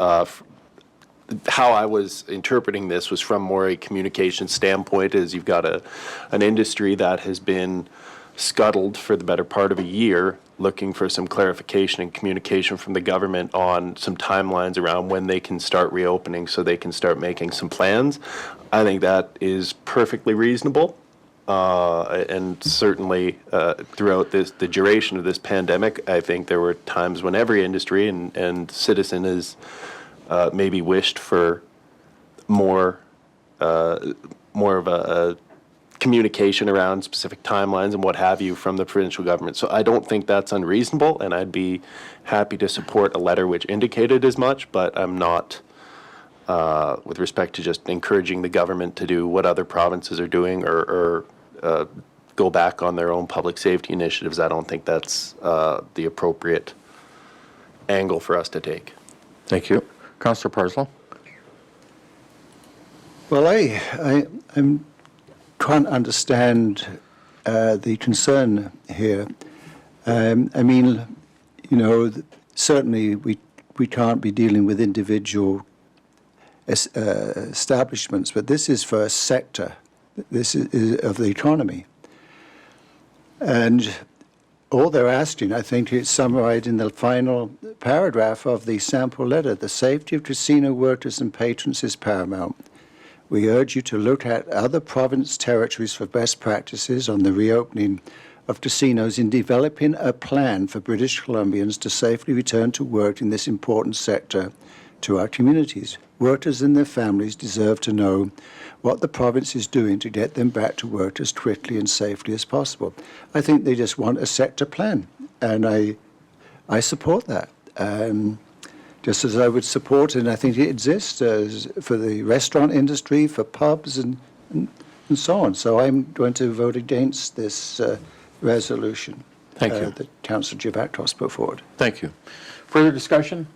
Speaker 2: how I was interpreting this was from more a communication standpoint, is you've got an industry that has been scuttled for the better part of a year, looking for some clarification and communication from the government on some timelines around when they can start reopening so they can start making some plans. I think that is perfectly reasonable. And certainly throughout the duration of this pandemic, I think there were times when every industry and citizen has maybe wished for more of a communication around specific timelines and what have you from the provincial government. So I don't think that's unreasonable, and I'd be happy to support a letter which indicated as much, but I'm not, with respect to just encouraging the government to do what other provinces are doing or go back on their own public safety initiatives. I don't think that's the appropriate angle for us to take.
Speaker 3: Thank you. Councillor Parslow?
Speaker 8: Well, I'm trying to understand the concern here. I mean, certainly we can't be dealing with individual establishments, but this is for a sector. This is of the economy. And all they're asking, I think it's summarized in the final paragraph of the sample letter. The safety of casino workers and patrons is paramount. We urge you to look at other province territories for best practices on the reopening of casinos in developing a plan for British Columbians to safely return to work in this important sector to our communities. Workers and their families deserve to know what the province is doing to get them back to work as quickly and safely as possible. I think they just want a sector plan, and I support that. Just as I would support, and I think it exists for the restaurant industry, for pubs, and so on. So I'm going to vote against this resolution.
Speaker 3: Thank you.
Speaker 8: That Councillor Javetkoff put forward.
Speaker 3: Thank you. Further discussion?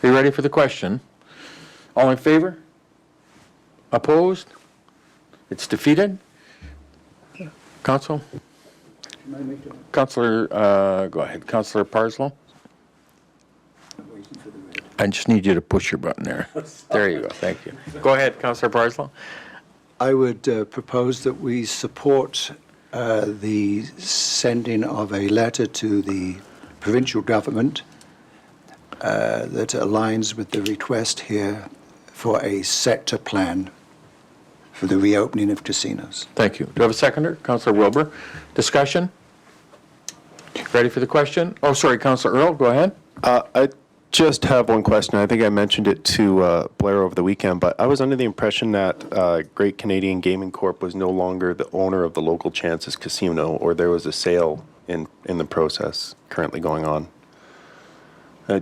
Speaker 3: Are you ready for the question? All in favor? Opposed? It's defeated. Council? Councillor, go ahead. Councillor Parslow? I just need you to push your button there. There you go. Thank you. Go ahead, Councillor Parslow.
Speaker 8: I would propose that we support the sending of a letter to the provincial government that aligns with the request here for a sector plan for the reopening of casinos.
Speaker 3: Thank you. Do you have a seconder? Councillor Wilbur. Discussion? Ready for the question? Oh, sorry, Councillor Earl, go ahead.
Speaker 2: I just have one question. I think I mentioned it to Blair over the weekend, but I was under the impression that Great Canadian Gaming Corp was no longer the owner of the Local Chances Casino, or there was a sale in the process currently going on.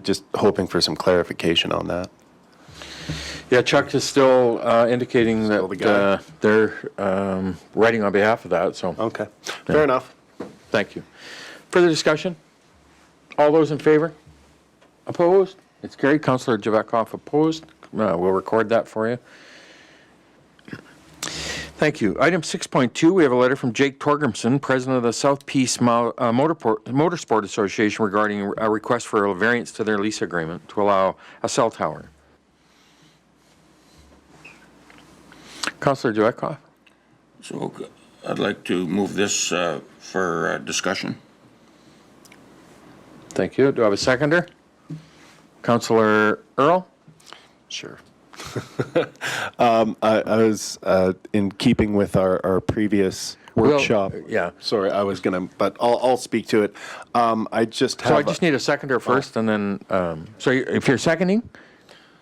Speaker 2: Just hoping for some clarification on that.
Speaker 3: Yeah, Chuck is still indicating
Speaker 2: Still the guy.
Speaker 3: that they're writing on behalf of that, so.
Speaker 2: Okay, fair enough.
Speaker 3: Thank you. Further discussion? All those in favor? Opposed? It's carried. Councillor Javetkoff opposed. We'll record that for you. Thank you. Item 6.2, we have a letter from Jake Torgrimson, president of the South Peace Motorsport Association, regarding a request for a variance to their lease agreement to allow a cell tower. Councillor Javetkoff?
Speaker 6: So I'd like to move this for discussion.
Speaker 3: Thank you. Do I have a seconder? Councillor Earl?
Speaker 2: Sure. I was in keeping with our previous workshop.
Speaker 3: yeah.
Speaker 2: Sorry, I was gonna, but I'll speak to it. I just have.
Speaker 3: So I just need a seconder first, and then, so if you're seconding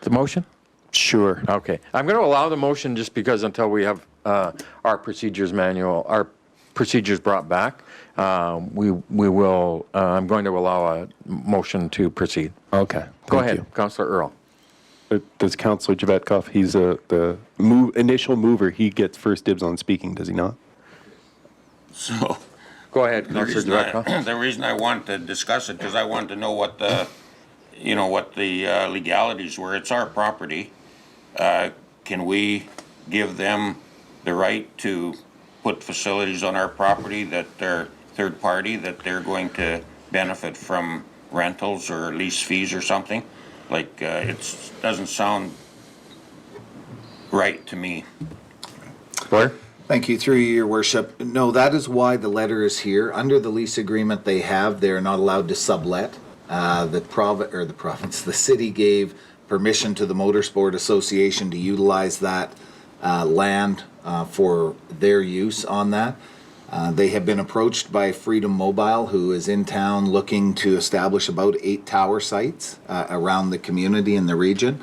Speaker 3: the motion?
Speaker 2: Sure.
Speaker 3: Okay. I'm going to allow the motion just because until we have our procedures manual, our procedures brought back, we will, I'm going to allow a motion to proceed.
Speaker 2: Okay.
Speaker 3: Go
Speaker 2: thank
Speaker 3: ahead,
Speaker 2: you.
Speaker 3: Councillor Earl.
Speaker 2: Does Councillor Javetkov, he's the initial mover, he gets first dibs on speaking, does he not?
Speaker 6: So,
Speaker 3: Go ahead,
Speaker 6: the
Speaker 3: Councillor
Speaker 6: reason
Speaker 3: Javetkov.
Speaker 6: the reason I want to discuss it, because I want to know what the, what the legalities were. It's our property. Can we give them the right to put facilities on our property that they're third party, that they're going to benefit from rentals or lease fees or something? Like, it doesn't sound right to me.
Speaker 3: Blair?
Speaker 4: Thank you, through you, your worship. No, that is why the letter is here. Under the lease agreement they have, they're not allowed to sublet. The city gave permission to the Motorsport Association to utilize that land for their use on that. They have been approached by Freedom Mobile, who is in town looking to establish about 8 tower sites around the community in the region.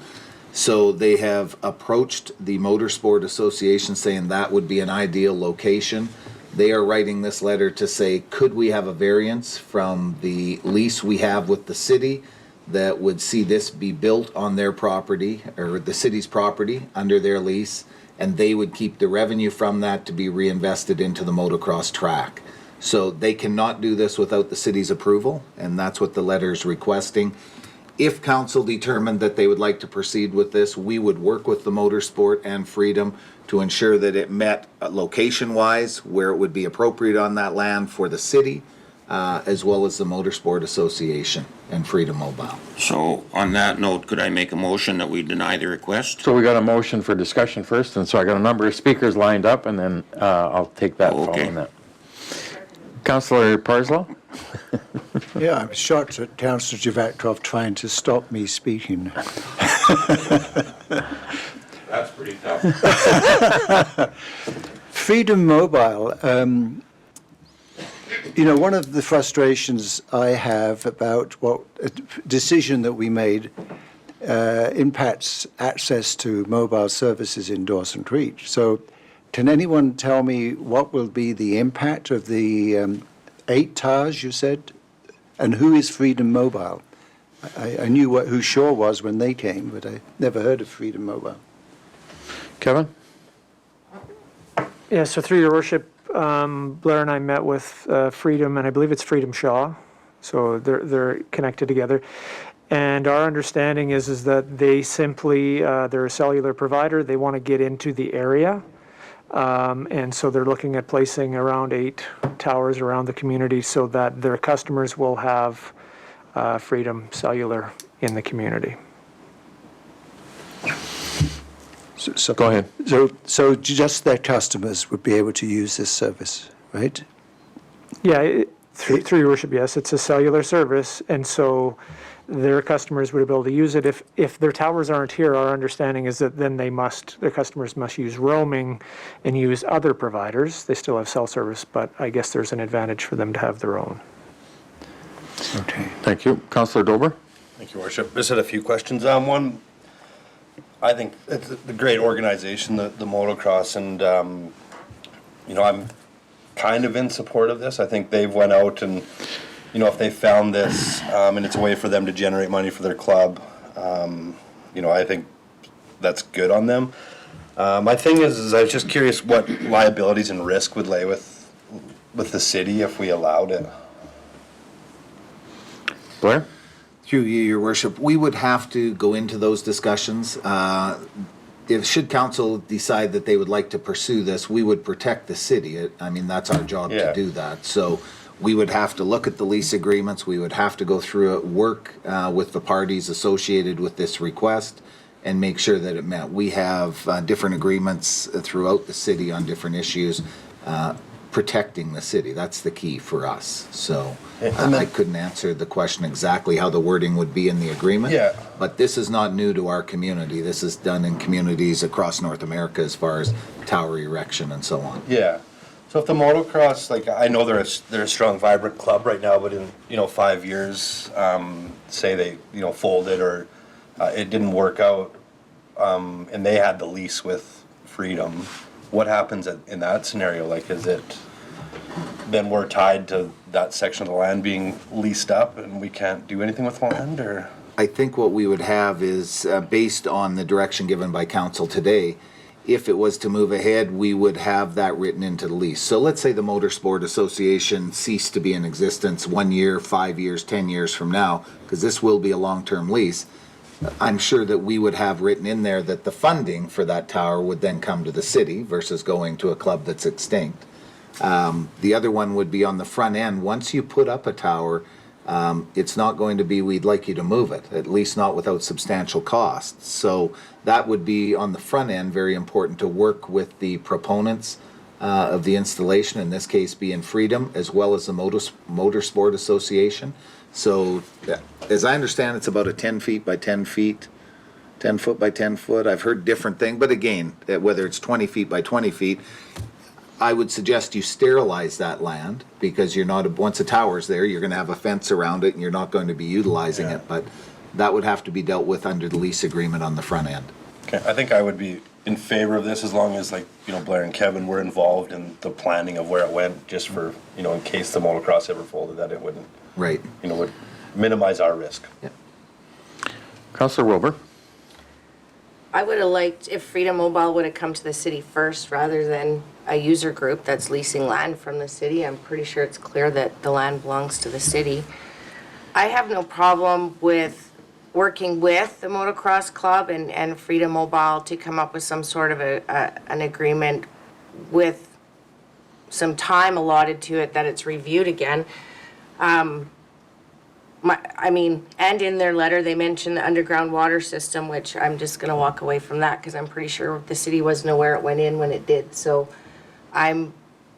Speaker 4: So they have approached the Motorsport Association saying that would be an ideal location. They are writing this letter to say, could we have a variance from the lease we have with the city that would see this be built on their property, or the city's property, under their lease, and they would keep the revenue from that to be reinvested into the motocross track. So they cannot do this without the city's approval, and that's what the letter is requesting. If council determined that they would like to proceed with this, we would work with the Motorsport and Freedom to ensure that it met location-wise where it would be appropriate on that land for the city, as well as the Motorsport Association and Freedom Mobile.
Speaker 6: So on that note, could I make a motion that we deny the request?
Speaker 3: So we got a motion for discussion first, and so I got a number of speakers lined up, and then I'll take that
Speaker 6: Okay.
Speaker 3: following that. Councillor Parslow?
Speaker 8: Yeah, I'm shocked at Councillor Javetkov trying to stop me speaking.
Speaker 6: That's pretty tough.
Speaker 8: Freedom Mobile, one of the frustrations I have about what a decision that we made impacts access to mobile services in Dawson Creek. So can anyone tell me what will be the impact of the 8 towers you said? And who is Freedom Mobile? I knew who Shaw was when they came, but I never heard of Freedom Mobile.
Speaker 3: Kevin?
Speaker 12: Yeah, so through your worship, Blair and I met with Freedom, and I believe it's Freedom Shaw, so they're connected together. And our understanding is that they simply, they're a cellular provider, they want to get into the area. And so they're looking at placing around 8 towers around the community so that their customers will have Freedom Cellular in the community.
Speaker 8: So
Speaker 3: Go ahead.
Speaker 8: So just their customers would be able to use this service, right?
Speaker 12: Yeah, through your worship, yes, it's a cellular service, and so their customers would be able to use it. If their towers aren't here, our understanding is that then their customers must use roaming and use other providers. They still have cell service, but I guess there's an advantage for them to have their own.
Speaker 8: Okay.
Speaker 3: Thank you. Councillor Dober?
Speaker 7: Thank you, Worship. Just had a few questions. One, I think it's a great organization, the motocross, and, I'm kind of in support of this. I think they've went out and, if they found this, and it's a way for them to generate money for their club, I think that's good on them. My thing is I was just curious what liabilities and risk would lay with the city if we allowed it.
Speaker 3: Blair?
Speaker 4: Through you, your worship, we would have to go into those discussions. Should council decide that they would like to pursue this, we would protect the city. That's our job to
Speaker 7: Yeah.
Speaker 4: do that. So we would have to look at the lease agreements, we would have to go through it, work with the parties associated with this request, and make sure that it met. We have different agreements throughout the city on different issues. protecting the city. That's the key for us. So
Speaker 7: And then-
Speaker 4: I couldn't answer the question exactly how the wording would be in the agreement.
Speaker 7: Yeah.
Speaker 4: But this is not new to our community. This is done in communities across North America as far as tower erection and so on.
Speaker 7: Yeah. So if the motocross, like, I know they're a strong, vibrant club right now, but in, 5 years, say they, folded or it didn't work out, and they had the lease with Freedom, what happens in that scenario? Like, is it, then we're tied to that section of the land being leased up and we can't do anything with the land, or?
Speaker 4: I think what we would have is, based on the direction given by council today, if it was to move ahead, we would have that written into the lease. So let's say the Motorsport Association ceased to be in existence 1 year, 5 years, 10 years from now, because this will be a long-term lease. I'm sure that we would have written in there that the funding for that tower would then come to the city versus going to a club that's extinct. The other one would be on the front end. Once you put up a tower, it's not going to be, we'd like you to move it, at least not without substantial costs. So that would be on the front end very important to work with the proponents of the installation, in this case being Freedom, as well as the Motorsport Association. So as I understand, it's about a 10 feet by 10 feet, 10 foot by 10 foot. I've heard different things, but again, whether it's 20 feet by 20 feet, I would suggest you sterilize that land, because you're not, once a tower's there, you're gonna have a fence around it and you're not going to be utilizing it, but that would have to be dealt with under the lease agreement on the front end.
Speaker 7: Okay, I think I would be in favor of this as long as, like, Blair and Kevin were involved in the planning of where it went, just for, in case the motocross ever folded, that it wouldn't,
Speaker 4: Right.
Speaker 7: would minimize our risk.
Speaker 3: Councillor Wilbur?
Speaker 9: I would have liked if Freedom Mobile would have come to the city first rather than a user group that's leasing land from the city. I'm pretty sure it's clear that the land belongs to the city. I have no problem with working with the motocross club and Freedom Mobile to come up with some sort of an agreement with some time allotted to it, that it's reviewed again. And in their letter, they mentioned the underground water system, which I'm just gonna walk away from that because I'm pretty sure the city wasn't aware it went in when it did. So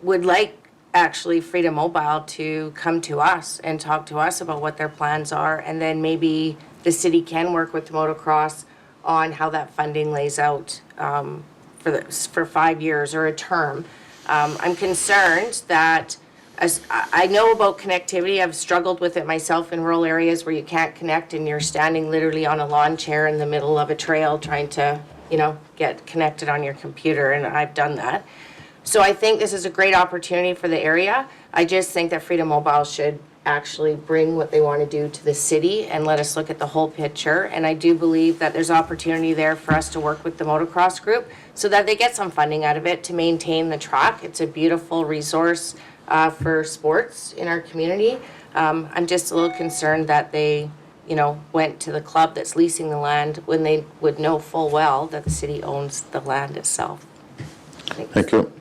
Speaker 9: would like actually Freedom Mobile to come to us and talk to us about what their plans are, and then maybe the city can work with the motocross on how that funding lays out for 5 years or a term. I'm concerned that, as I know about connectivity, I've struggled with it myself in rural areas where you can't connect and you're standing literally on a lawn chair in the middle of a trail trying to, get connected on your computer, and I've done that. So I think this is a great opportunity for the area. I just think that Freedom Mobile should actually bring what they want to do to the city and let us look at the whole picture. And I do believe that there's opportunity there for us to work with the motocross group so that they get some funding out of it to maintain the track. It's a beautiful resource for sports in our community. I'm just a little concerned that they, went to the club that's leasing the land when they would know full well that the city owns the land itself. Thanks.
Speaker 3: Thank you.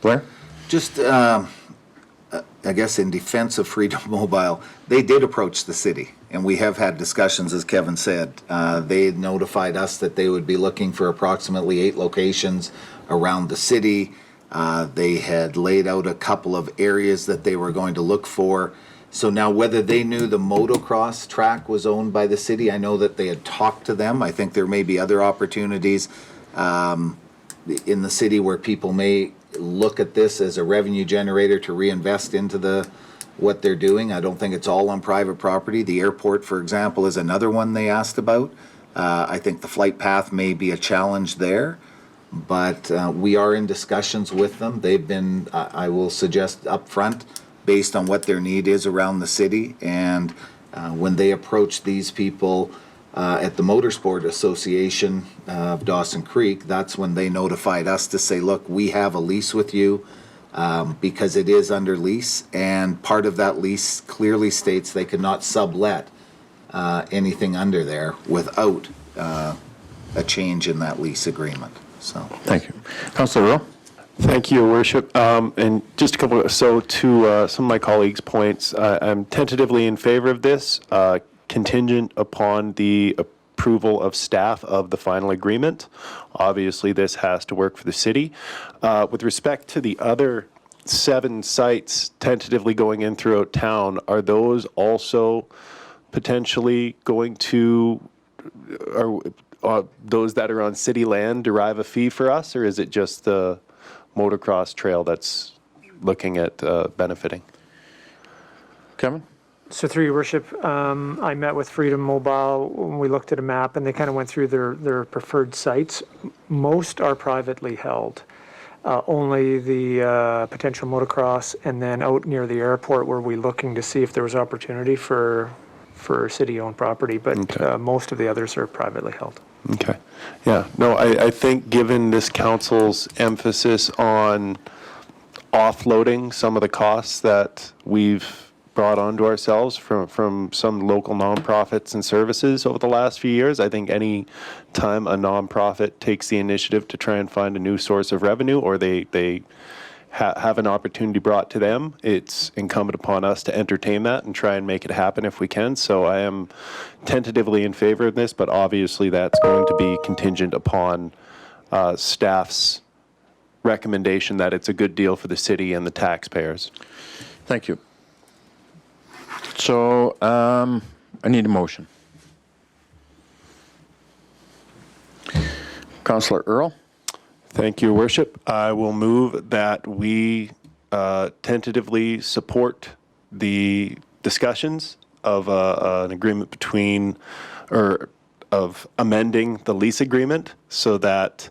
Speaker 3: Blair?
Speaker 4: Just, I guess in defense of Freedom Mobile, they did approach the city, and we have had discussions, as Kevin said. They had notified us that they would be looking for approximately 8 locations around the city. They had laid out a couple of areas that they were going to look for. So now whether they knew the motocross track was owned by the city, I know that they had talked to them. I think there may be other opportunities in the city where people may look at this as a revenue generator to reinvest into what they're doing. I don't think it's all on private property. The airport, for example, is another one they asked about. I think the flight path may be a challenge there, but we are in discussions with them. They've been, I will suggest upfront, based on what their need is around the city. And when they approach these people at the Motorsport Association of Dawson Creek, that's when they notified us to say, look, we have a lease with you because it is under lease, and part of that lease clearly states they could not sublet anything under there without a change in that lease agreement. So
Speaker 3: Thank you. Councillor Rowe?
Speaker 2: Thank you, Your Worship. And just a couple, so to some of my colleagues' points, I'm tentatively in favor of this, contingent upon the approval of staff of the final agreement. Obviously, this has to work for the city. With respect to the other 7 sites tentatively going in throughout town, are those also potentially going to, those that are on city land derive a fee for us, or is it just the motocross trail that's looking at benefiting?
Speaker 3: Kevin?
Speaker 12: So through your worship, I met with Freedom Mobile when we looked at a map, and they kind of went through their preferred sites. Most are privately held. Only the potential motocross, and then out near the airport were we looking to see if there was opportunity for city-owned property, but
Speaker 2: Okay.
Speaker 12: most of the others are privately held.
Speaker 2: Okay. Yeah. No, I think given this council's emphasis on offloading some of the costs that we've brought onto ourselves from some local nonprofits and services over the last few years, I think any time a nonprofit takes the initiative to try and find a new source of revenue, or they have an opportunity brought to them, it's incumbent upon us to entertain that and try and make it happen if we can. So I am tentatively in favor of this, but obviously that's going to be contingent upon staff's recommendation that it's a good deal for the city and the taxpayers.
Speaker 3: Thank you. So I need a motion. Councillor Earl?
Speaker 2: Thank you, Your Worship. I will move that we tentatively support the discussions of an agreement between, or of amending the lease agreement so that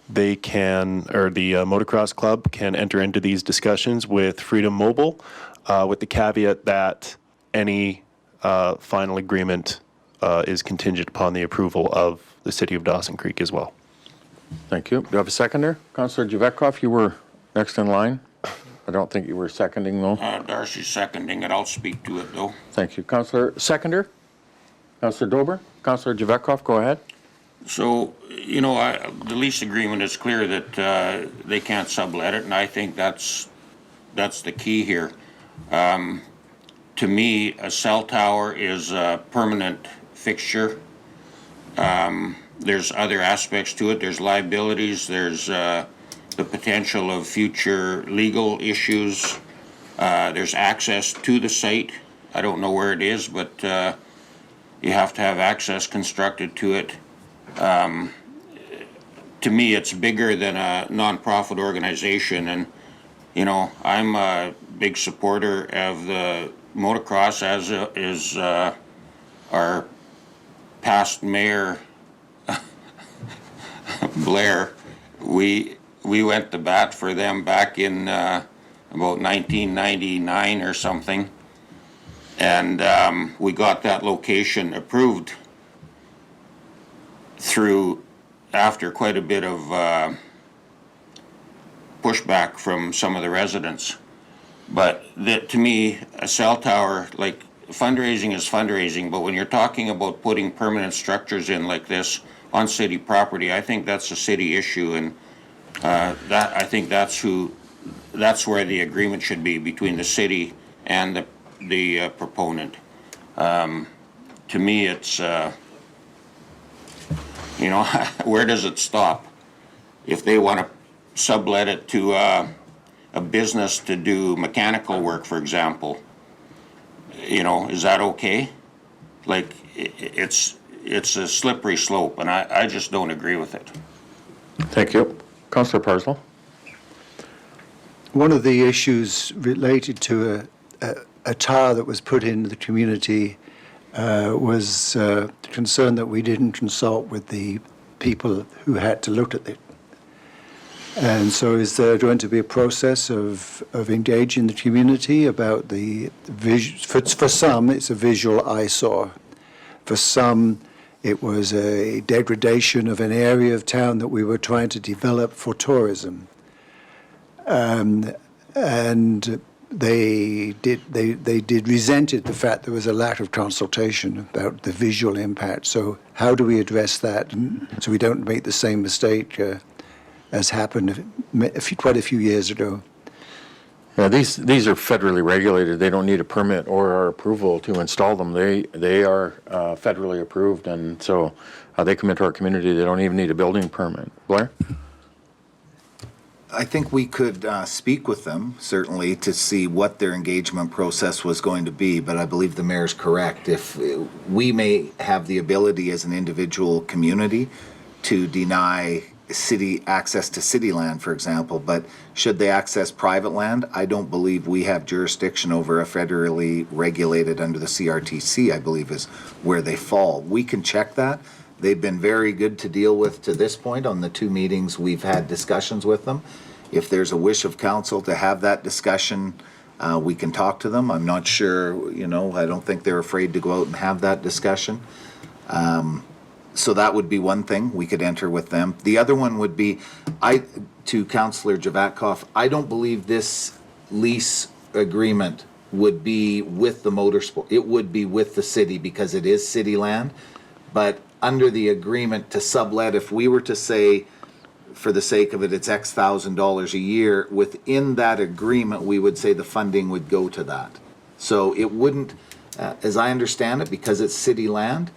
Speaker 2: they can, or the motocross club can enter into these discussions with Freedom Mobile, with the caveat that any final agreement is contingent upon the approval of the City of Dawson Creek as well.
Speaker 3: Thank you. Do you have a seconder? Councillor Javetkov, you were next in line. I don't think you were seconding, though.
Speaker 6: Darcy's seconding it. I'll speak to it, though.
Speaker 3: Thank you. Councillor Seconder? Councillor Dober? Councillor Javetkov, go ahead.
Speaker 6: So, you know, the lease agreement is clear that they can't sublet it, and I think that's the key here. To me, a cell tower is a permanent fixture. There's other aspects to it. There's liabilities. There's the potential of future legal issues. There's access to the site. I don't know where it is, but you have to have access constructed to it. To me, it's bigger than a nonprofit organization, and you know, I'm a big supporter of the motocross, as is our past mayor Blair. We went to bat for them back in about 1999 or something, and we got that location approved through after quite a bit of pushback from some of the residents. But to me, a cell tower, like, fundraising is fundraising, but when you're talking about putting permanent structures in like this on city property, I think that's a city issue, and I think that's where the agreement should be between the city and the proponent. To me, it's you know, where does it stop? If they want to sublet it to a business to do mechanical work, for example, you know, is that okay? Like, it's a slippery slope, and I just don't agree with it.
Speaker 3: Thank you. Councillor Parslow?
Speaker 8: One of the issues related to a tower that was put in the community was the concern that we didn't consult with the people who had to look at it. And so is there going to be a process of engaging the community about the for some, it's a visual eyesore. For some, it was a degradation of an area of town that we were trying to develop for tourism. And they resented the fact there was a lack of consultation about the visual impact. So how do we address that so we don't make the same mistake as happened quite a few years ago?
Speaker 3: Yeah, these are federally regulated. They don't need a permit or our approval to install them. They are federally approved, and so they come into our community. They don't even need a building permit. Blair?
Speaker 4: I think we could speak with them, certainly, to see what their engagement process was going to be, but I believe the mayor's correct. If we may have the ability as an individual community to deny city access to city land, for example, but should they access private land, I don't believe we have jurisdiction over a federally regulated under the CRTC, I believe is where they fall. We can check that. They've been very good to deal with to this point on the 2 meetings we've had discussions with them. If there's a wish of council to have that discussion, we can talk to them. I'm not sure, I don't think they're afraid to go out and have that discussion. So that would be one thing we could enter with them. The other one would be, to Councillor Javatkoff, I don't believe this lease agreement would be with the motorsport. It would be with the city because it is city land. But under the agreement to sublet, if we were to say, for the sake of it, it's X $1,000s a year, within that agreement, we would say the funding would go to that. So it wouldn't, as I understand it, because it's city land,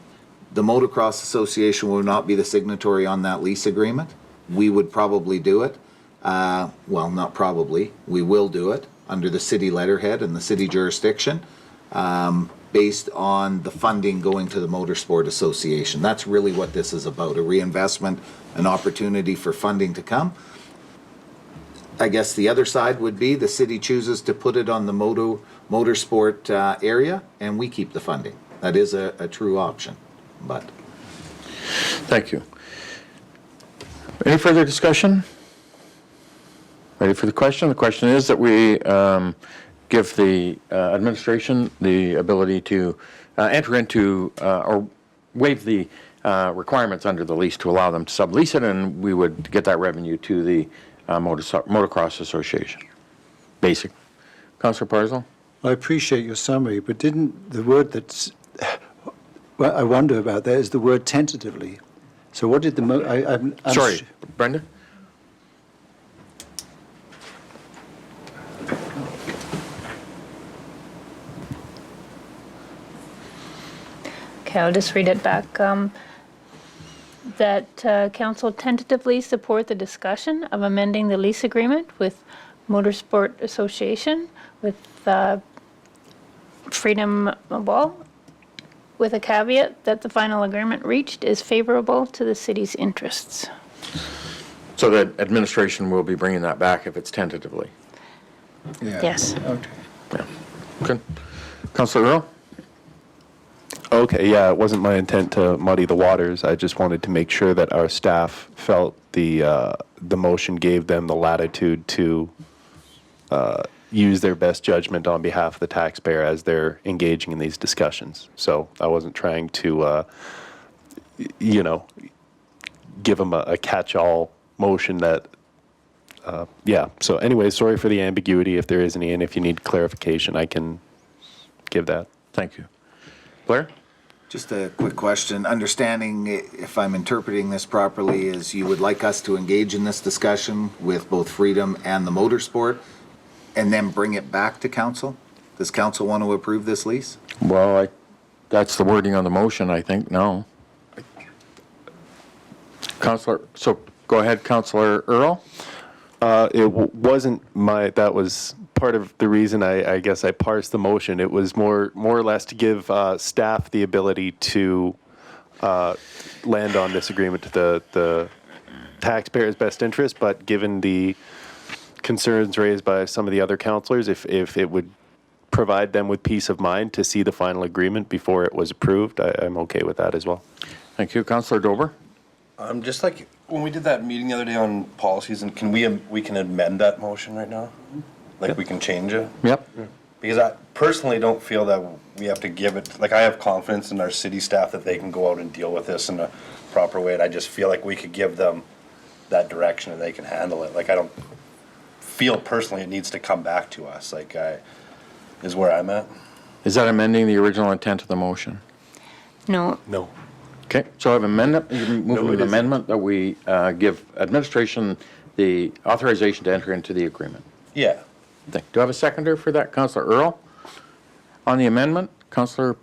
Speaker 4: the Motocross Association will not be the signatory on that lease agreement. We would probably do it. Well, not probably. We will do it under the city letterhead and the city jurisdiction, based on the funding going to the Motorsport Association. That's really what this is about, a reinvestment, an opportunity for funding to come. I guess the other side would be the city chooses to put it on the motorsport area and we keep the funding. That is a true option, but.
Speaker 3: Thank you. Any further discussion? Ready for the question? The question is that we give the administration the ability to enter into or waive the requirements under the lease to allow them to sublease it, and we would get that revenue to the Motocross Association. Basic. Councillor Parslow?
Speaker 8: I appreciate your summary, but didn't the word that's, what I wonder about that is the word tentatively. So what did the,
Speaker 3: Sorry, Brenda?
Speaker 13: Okay, I'll just read it back. That council tentatively support the discussion of amending the lease agreement with Motorsport Association with Freedom Mobile, with a caveat that the final agreement reached is favorable to the city's interests.
Speaker 3: So that administration will be bringing that back if it's tentatively.
Speaker 13: Yes.
Speaker 8: Okay.
Speaker 3: Yeah. Good. Councillor Earl?
Speaker 2: Okay, yeah, it wasn't my intent to muddy the waters. I just wanted to make sure that our staff felt the motion gave them the latitude to use their best judgment on behalf of the taxpayer as they're engaging in these discussions. So I wasn't trying to, give them a catch-all motion that, yeah. So anyway, sorry for the ambiguity if there is any, and if you need clarification, I can give that.
Speaker 3: Thank you. Blair?
Speaker 4: Just a quick question. Understanding, if I'm interpreting this properly, is you would like us to engage in this discussion with both Freedom and the Motorsport and then bring it back to council? Does council want to approve this lease?
Speaker 3: Well, that's the wording on the motion, I think, no. Councillor, so go ahead, Councillor Earl.
Speaker 2: Wasn't that was part of the reason I guess I parsed the motion. It was more or less to give staff the ability to land on this agreement to the taxpayer's best interest, but given the concerns raised by some of the other councillors, if it would provide them with peace of mind to see the final agreement before it was approved, I'm okay with that as well.
Speaker 3: Thank you. Councillor Dober?
Speaker 7: Just like when we did that meeting the other day on policies, and can we can amend that motion right now? Like we can change it?
Speaker 3: Yep.
Speaker 7: Because I personally don't feel that we have to give it, like I have confidence in our city staff that they can go out and deal with this in a proper way, and I just feel like we could give them that direction and they can handle it. Like I don't feel personally it needs to come back to us, is where I'm at.
Speaker 3: Is that amending the original intent of the motion?
Speaker 13: No.
Speaker 2: No.
Speaker 3: Okay, so I have amendment, an amendment that we give administration the authorization to enter into the agreement.
Speaker 7: Yeah.
Speaker 3: Do I have a seconder for that? Councillor Earl? On the amendment, Councillor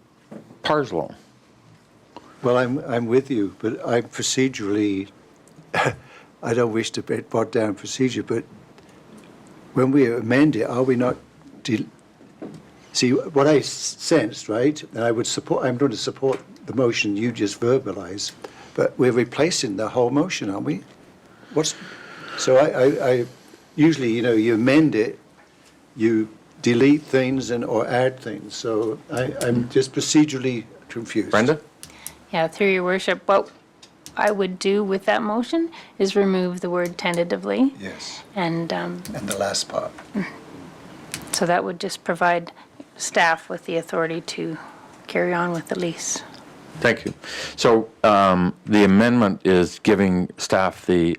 Speaker 3: Parslow?
Speaker 8: Well, I'm with you, but I'm procedurally, I don't wish to bog down procedure, but when we amend it, are we not, see, what I sensed, right, and I'm going to support the motion you just verbalized, but we're replacing the whole motion, aren't we? So I usually, you amend it, you delete things or add things, so I'm just procedurally confused.
Speaker 3: Brenda?
Speaker 13: Yeah, through your worship, what I would do with that motion is remove the word tentatively.
Speaker 8: Yes,
Speaker 13: And
Speaker 8: and the last part.
Speaker 13: so that would just provide staff with the authority to carry on with the lease.
Speaker 3: Thank you. So the amendment is giving staff the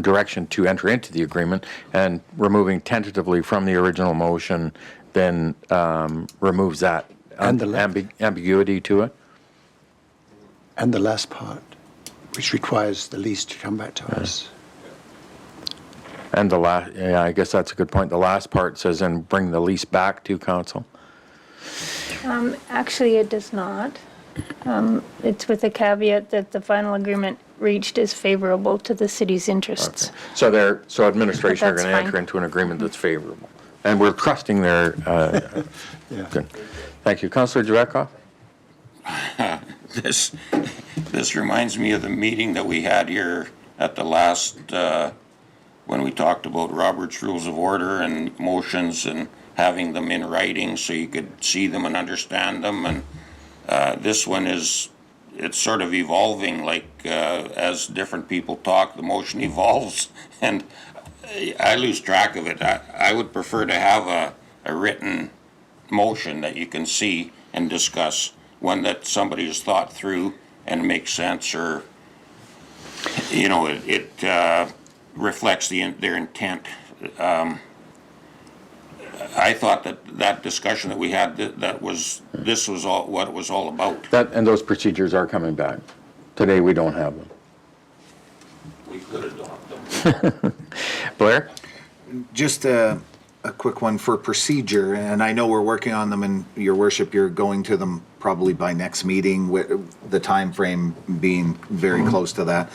Speaker 3: direction to enter into the agreement, and removing tentatively from the original motion then removes that
Speaker 8: And the
Speaker 3: ambiguity to it.
Speaker 8: And the last part, which requires the lease to come back to us.
Speaker 3: And yeah, I guess that's a good point. The last part says, and bring the lease back to council.
Speaker 13: Actually, it does not. It's with the caveat that the final agreement reached is favorable to the city's interests.
Speaker 3: So administration are
Speaker 13: But that's
Speaker 3: going to enter
Speaker 13: fine.
Speaker 3: into an agreement that's favorable. And we're trusting their,
Speaker 8: Yeah.
Speaker 3: good. Thank you. Councillor Javetkov?
Speaker 6: This reminds me of the meeting that we had here at the last, when we talked about Robert's Rules of Order and motions and having them in writing so you could see them and understand them. And this one it's sort of evolving, like as different people talk, the motion evolves, and I lose track of it. I would prefer to have a written motion that you can see and discuss, one that somebody has thought through and makes sense, or, it reflects their intent. I thought that discussion that we had, this was all, what it was all about.
Speaker 3: And those procedures are coming back. Today, we don't have them.
Speaker 6: We could adopt them.
Speaker 3: Blair?
Speaker 4: Just a quick one for procedure, and I know we're working on them, and your worship, you're going to them probably by next meeting, with the time frame being very close to that.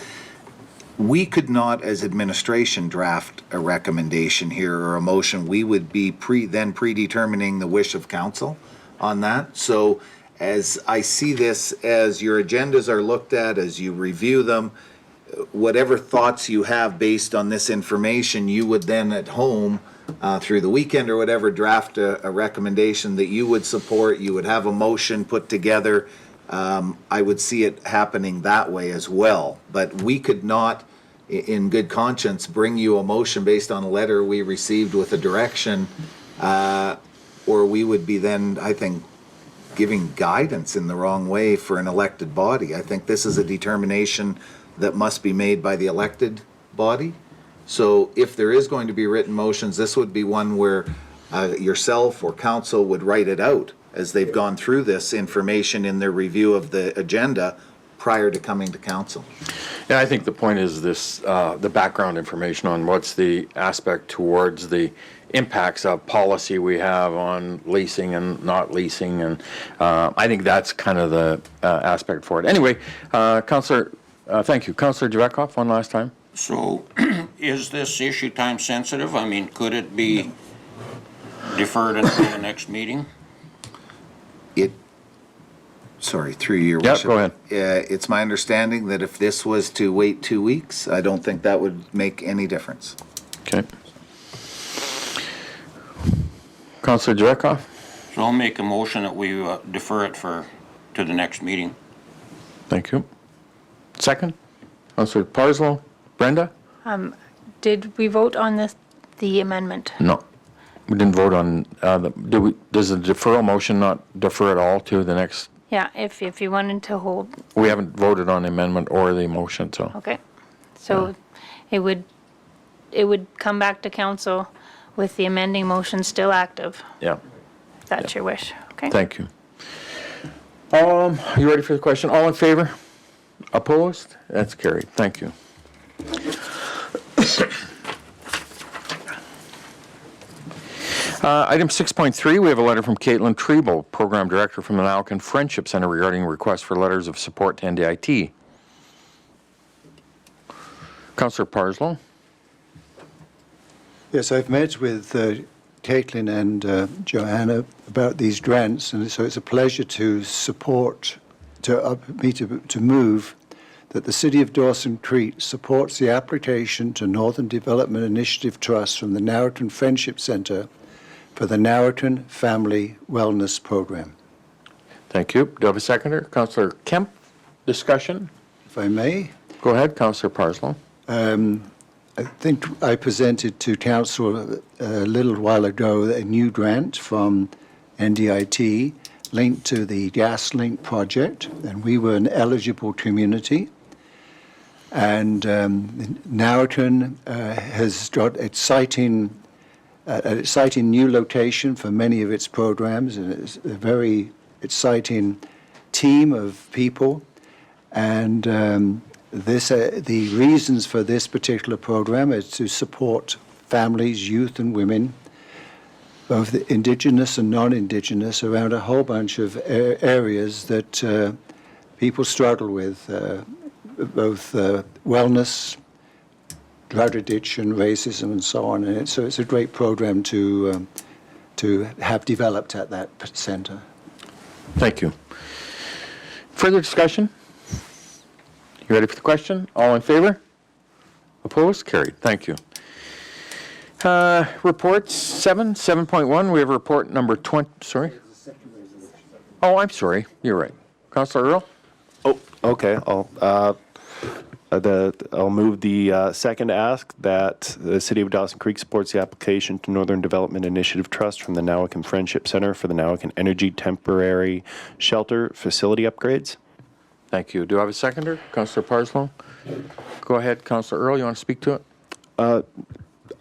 Speaker 4: We could not, as administration, draft a recommendation here or a motion. We would be predetermining the wish of council on that. So as I see this, as your agendas are looked at, as you review them, whatever thoughts you have based on this information, you would then at home, through the weekend or whatever, draft a recommendation that you would support. You would have a motion put together. I would see it happening that way as well. But we could not, in good conscience, bring you a motion based on a letter we received with a direction, or we would be then, I think, giving guidance in the wrong way for an elected body. I think this is a determination that must be made by the elected body. So if there is going to be written motions, this would be one where yourself or council would write it out as they've gone through this information in their review of the agenda prior to coming to council.
Speaker 3: Yeah, I think the point is this, the background information on what's the aspect towards the impacts of policy we have on leasing and not leasing, and I think that's kind of the aspect for it. Anyway, Councillor, thank you. Councillor Javetkov, one last time.
Speaker 6: So is this issue time sensitive? I mean, could it be deferred until the next meeting?
Speaker 4: Sorry, through your
Speaker 3: Yeah,
Speaker 4: worship.
Speaker 3: go ahead.
Speaker 4: It's my understanding that if this was to wait 2 weeks, I don't think that would make any difference.
Speaker 3: Okay. Councillor Javetkov?
Speaker 6: So I'll make a motion that we defer it to the next meeting.
Speaker 3: Thank you. Second? Councillor Parslow? Brenda?
Speaker 13: Did we vote on the amendment?
Speaker 3: No. We didn't vote on, does the deferral motion not defer at all to the next?
Speaker 13: Yeah, if you wanted to hold,
Speaker 3: We haven't voted on the amendment or the motion, so.
Speaker 13: okay. So it would come back to council with the amending motion still active.
Speaker 3: Yeah,
Speaker 13: If that's your wish, okay?
Speaker 3: thank you. You ready for the question? All in favor? Opposed? That's carried. Thank you. Item 6.3, we have a letter from Caitlin Treble, Program Director from the Nalkin Friendship Center, regarding request for letters of support to NDIT. Councillor Parslow?
Speaker 8: Yes, I've met with Caitlin and Joanna about these grants, and so it's a pleasure to support, to move that the City of Dawson Creek supports the application to Northern Development Initiative Trust from the Narraton Friendship Center for the Narraton Family Wellness Program.
Speaker 3: Thank you. Do I have a seconder? Councillor Kemp, discussion?
Speaker 8: If I may,
Speaker 3: Go ahead, Councillor Parslow.
Speaker 8: I think I presented to Council a little while ago a new grant from NDIT linked to the Gas Link project, and we were an eligible community. And Narraton has got an exciting new location for many of its programs, and it's a very exciting team of people. And the reasons for this particular program is to support families, youth and women, both Indigenous and non-Indigenous, around a whole bunch of areas that people struggle with, both wellness, drug addiction, racism, and so on. And so it's a great program to have developed at that center.
Speaker 3: Thank you. Further discussion? You ready for the question? All in favor? Opposed? Carried. Thank you. Reports 7.1, we have report number 20, sorry? Oh, I'm sorry. You're right. Councillor Earl?
Speaker 2: Oh, okay. I'll move the second ask that the City of Dawson Creek supports the application to Northern Development Initiative Trust from the Nawakan Friendship Center for the Nawakan Energy Temporary Shelter Facility upgrades.
Speaker 3: Thank you. Do I have a seconder? Councillor Parslow? Go ahead, Councillor Earl. You want to speak to it?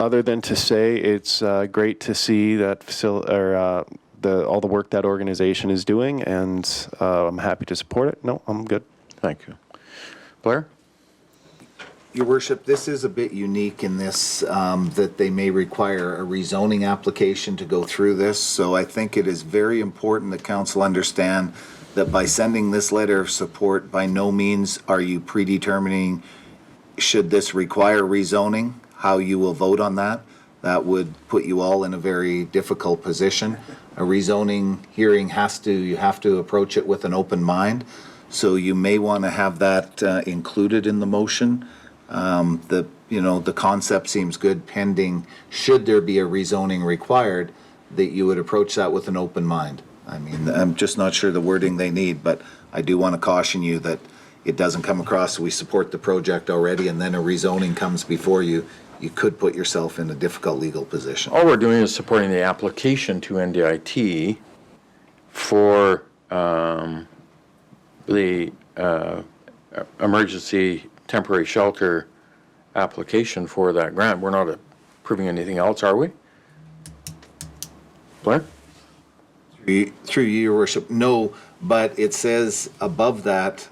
Speaker 2: Other than to say it's great to see that all the work that organization is doing, and I'm happy to support it. No, I'm good.
Speaker 3: Thank you. Blair?
Speaker 4: Your Worship, this is a bit unique in this, that they may require a rezoning application to go through this. So I think it is very important that council understand that by sending this letter of support, by no means are you predetermining, should this require rezoning, how you will vote on that. That would put you all in a very difficult position. A rezoning hearing you have to approach it with an open mind. So you may want to have that included in the motion. The concept seems good pending, should there be a rezoning required, that you would approach that with an open mind. I mean, I'm just not sure the wording they need, but I do want to caution you that it doesn't come across, we support the project already, and then a rezoning comes before you. You could put yourself in a difficult legal position.
Speaker 3: All we're doing is supporting the application to NDIT for the emergency temporary shelter application for that grant. We're not approving anything else, are we? Blair?
Speaker 4: Through you, Your Worship, no, but it says above that,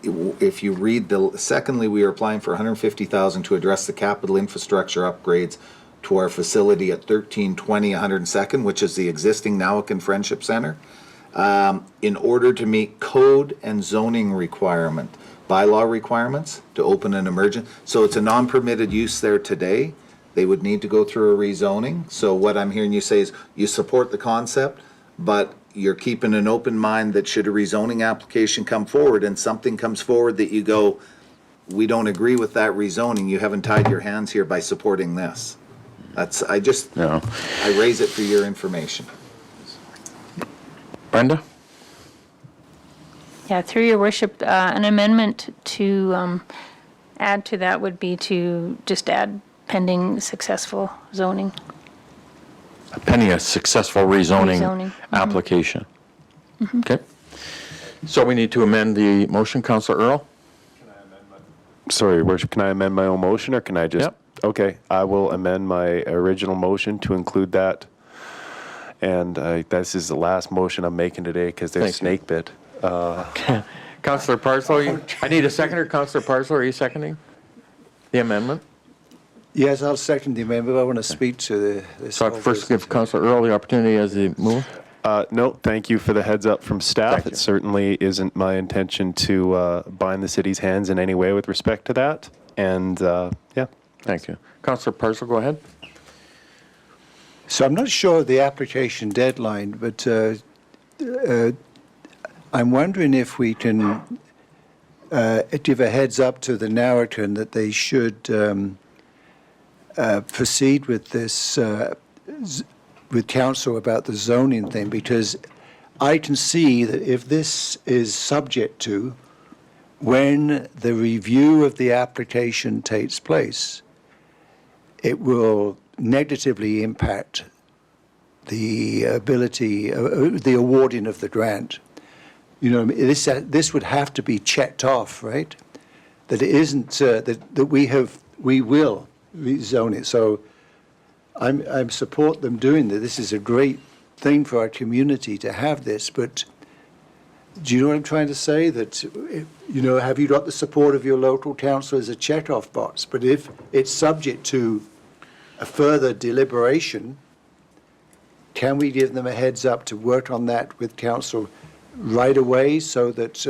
Speaker 4: if you read secondly, we are applying for $150,000 to address the capital infrastructure upgrades to our facility at 1320 102nd, which is the existing Nawakan Friendship Center, in order to meet code and zoning bylaw requirements to open an emergent. So it's a non-permitted use there today. They would need to go through a rezoning. So what I'm hearing you say is you support the concept, but you're keeping an open mind that should a rezoning application come forward and something comes forward that you go, we don't agree with that rezoning, you haven't tied your hands here by supporting this. I raise it for your information.
Speaker 3: Brenda?
Speaker 13: Yeah, through your worship, an amendment to add to that would be to just add pending successful zoning.
Speaker 3: Pending a successful rezoning
Speaker 13: Rezoning,
Speaker 3: application. Okay. So we need to amend the motion, Councillor Earl?
Speaker 2: Sorry, Your Worship, can I amend my own motion, or can I just?
Speaker 3: Yep.
Speaker 2: Okay, I will amend my original motion to include that. And this is the last motion I'm making today because they're
Speaker 3: Thank you.
Speaker 2: snake bit.
Speaker 3: Councillor Parslow, I need a seconder. Councillor Parslow, are you seconding the amendment?
Speaker 8: Yes, I'll second the amendment. I want to speak to this.
Speaker 3: So I first give Councillor Earl the opportunity as the mover.
Speaker 2: No, thank you for the heads up from staff.
Speaker 3: Thank you.
Speaker 2: It certainly isn't my intention to bind the city's hands in any way with respect to that. And yeah.
Speaker 3: Thank you. Councillor Parslow, go ahead.
Speaker 8: So I'm not sure of the application deadline, but I'm wondering if we can give a heads up to the Narraton that they should proceed with this, with council about the zoning thing, because I can see that if this is subject to, when the review of the application takes place, it will negatively impact the ability, the awarding of the grant. You know, this would have to be checked off, right? That it isn't, that we will rezone it. So I support them doing that. This is a great thing for our community to have this, but do you know what I'm trying to say? That, you know, have you got the support of your local council as a check-off box? But if it's subject to a further deliberation, can we give them a heads up to work on that with council right away so that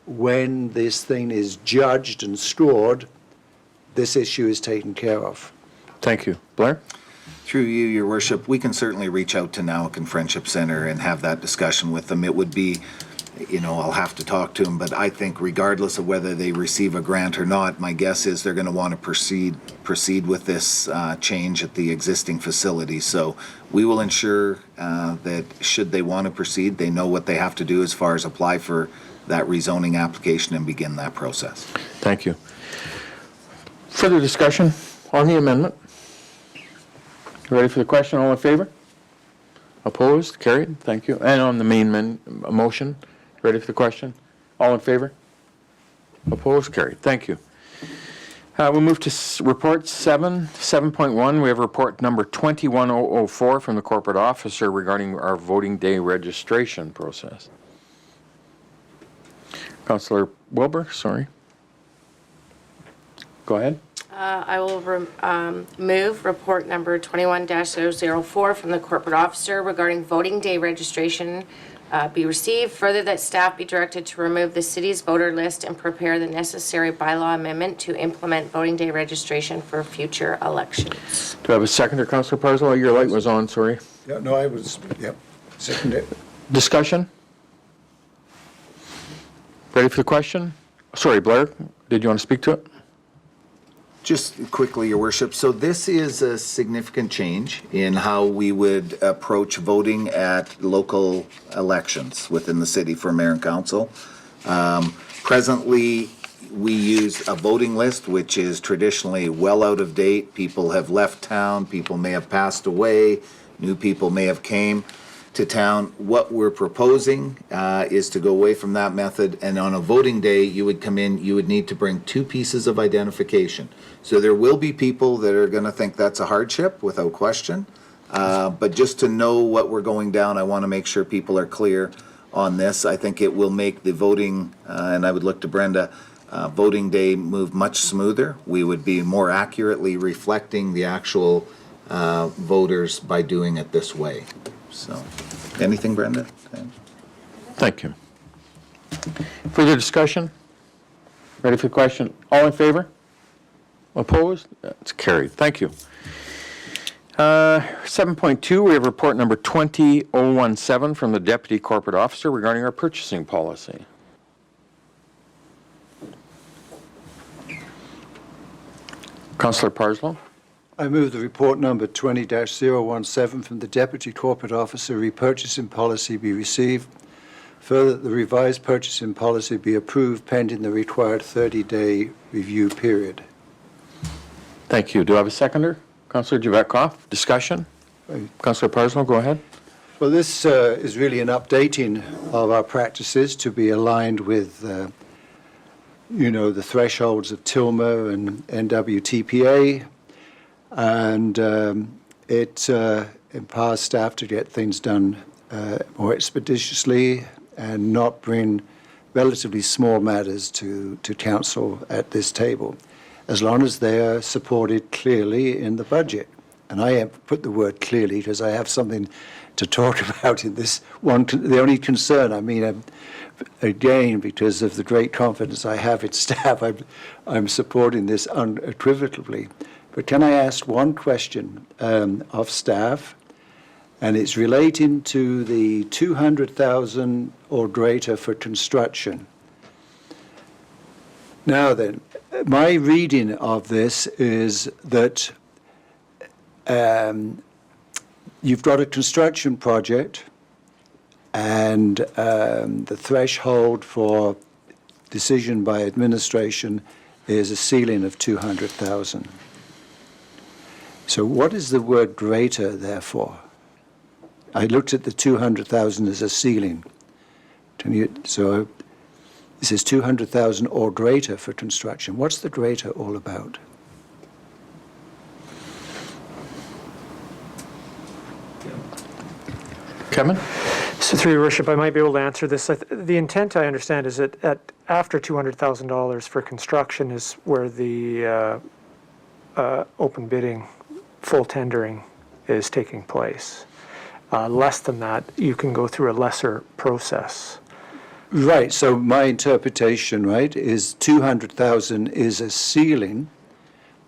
Speaker 8: when this thing is judged and scored, this issue is taken care of?
Speaker 3: Thank you. Blair?
Speaker 4: Through you, Your Worship, we can certainly reach out to Nowickan Friendship Center and have that discussion with them. It would be, you know, I'll have to talk to them, but I think regardless of whether they receive a grant or not, my guess is they're going to want to proceed with this change at the existing facility. So we will ensure that should they want to proceed, they know what they have to do as far as apply for that rezoning application and begin that process.
Speaker 3: Thank you. Further discussion on the amendment? Ready for the question? All in favor? Opposed? Carried? Thank you. And on the main motion? Ready for the question? All in favor? Opposed? Carried. Thank you. We'll move to report 7.1. We have report number 21004 from the corporate officer regarding our voting day registration process. Councillor Wilbur, sorry. Go ahead.
Speaker 9: I will move report number 21-004 from the corporate officer regarding voting day registration be received. Further, that staff be directed to remove the city's voter list and prepare the necessary bylaw amendment to implement voting day registration for future elections.
Speaker 3: Do I have a seconder, Councillor Parslow? Your light was on, sorry.
Speaker 8: Yeah, no, I was, yep, second it.
Speaker 3: Discussion? Ready for the question? Sorry, Blair, did you want to speak to it?
Speaker 4: Just quickly, Your Worship, so this is a significant change in how we would approach voting at local elections within the city for mayor and council. Presently, we use a voting list, which is traditionally well out of date. People have left town, people may have passed away, new people may have came to town. What we're proposing is to go away from that method, and on a voting day, you would come in, you would need to bring 2 pieces of identification. So there will be people that are gonna think that's a hardship, without question. But just to know what we're going down, I wanna make sure people are clear on this. I think it will make the voting, and I would look to Brenda, voting day move much smoother. We would be more accurately reflecting the actual voters by doing it this way. So, anything, Brenda?
Speaker 3: Thank you. Further discussion? Ready for the question? All in favor? Opposed? That's carried. Thank you. 7.2, we have report number 20017 from the Deputy Corporate Officer regarding our purchasing policy. Councillor Parslow?
Speaker 8: I move the report number 20-017 from the Deputy Corporate Officer repurchasing policy be received. Further, that the revised purchasing policy be approved pending the required 30-day review period.
Speaker 3: Thank you. Do I have a seconder? Councillor Javetkoff, discussion? Councillor Parslow, go ahead.
Speaker 8: Well, this is really an updating of our practices to be aligned with, you know, the thresholds of TILMA and NWTPA. And it empowers staff to get things done more expeditiously and not bring relatively small matters to council at this table, as long as they are supported clearly in the budget. And I have put the word clearly because I have something to talk about in this one. The only concern, I mean, again, because of the great confidence I have in staff, I'm supporting this unequivocally. But can I ask one question of staff? And it's relating to the 200,000 or greater for construction. Now then, my reading of this is that you've got a construction project and the threshold for decision by administration is a ceiling of 200,000. So what is the word greater therefore? I looked at the 200,000 as a ceiling. So this is 200,000 or greater for construction. What's the greater all about?
Speaker 3: Kevin?
Speaker 12: So through your worship, I might be able to answer this. The intent, I understand, is that after $200,000 for construction is where the open bidding, full tendering is taking place. Less than that, you can go through a lesser process.
Speaker 8: Right, so my interpretation, right, is 200,000 is a ceiling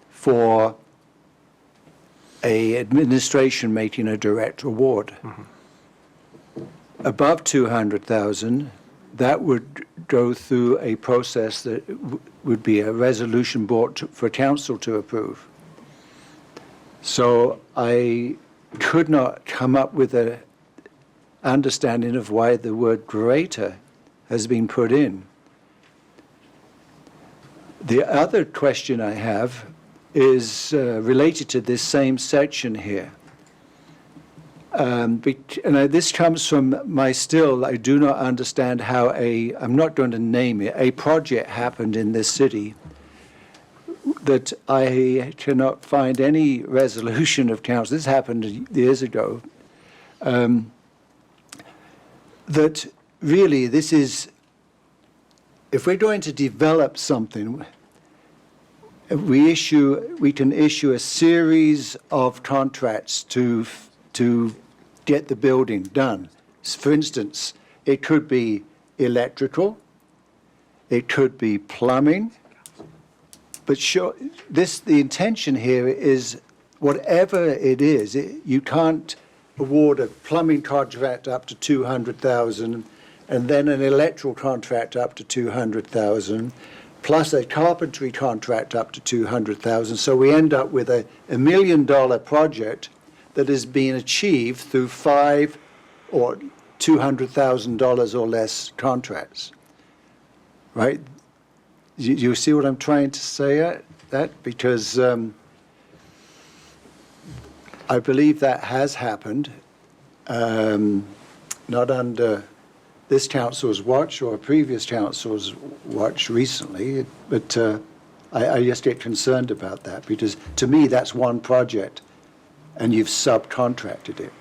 Speaker 8: for a administration making a direct award. Above 200,000, that would go through a process that would be a resolution brought for council to approve. So I could not come up with an understanding of why the word greater has been put in. The other question I have is related to this same section here. And this comes from I do not understand how I'm not going to name it, a project happened in this city that I cannot find any resolution of council. This happened years ago. That really this is, if we're going to develop something, we can issue a series of contracts to get the building done. For instance, it could be electrical, it could be plumbing, but the intention here is whatever it is, you can't award a plumbing contract up to 200,000 and then an electrical contract up to 200,000 plus a carpentry contract up to 200,000. So we end up with a $1 million project that is being achieved through 5 or $200,000 or less contracts, right? You see what I'm trying to say? That because I believe that has happened, not under this council's watch or a previous council's watch recently, but I just get concerned about that because to me that's one project and you've subcontracted it.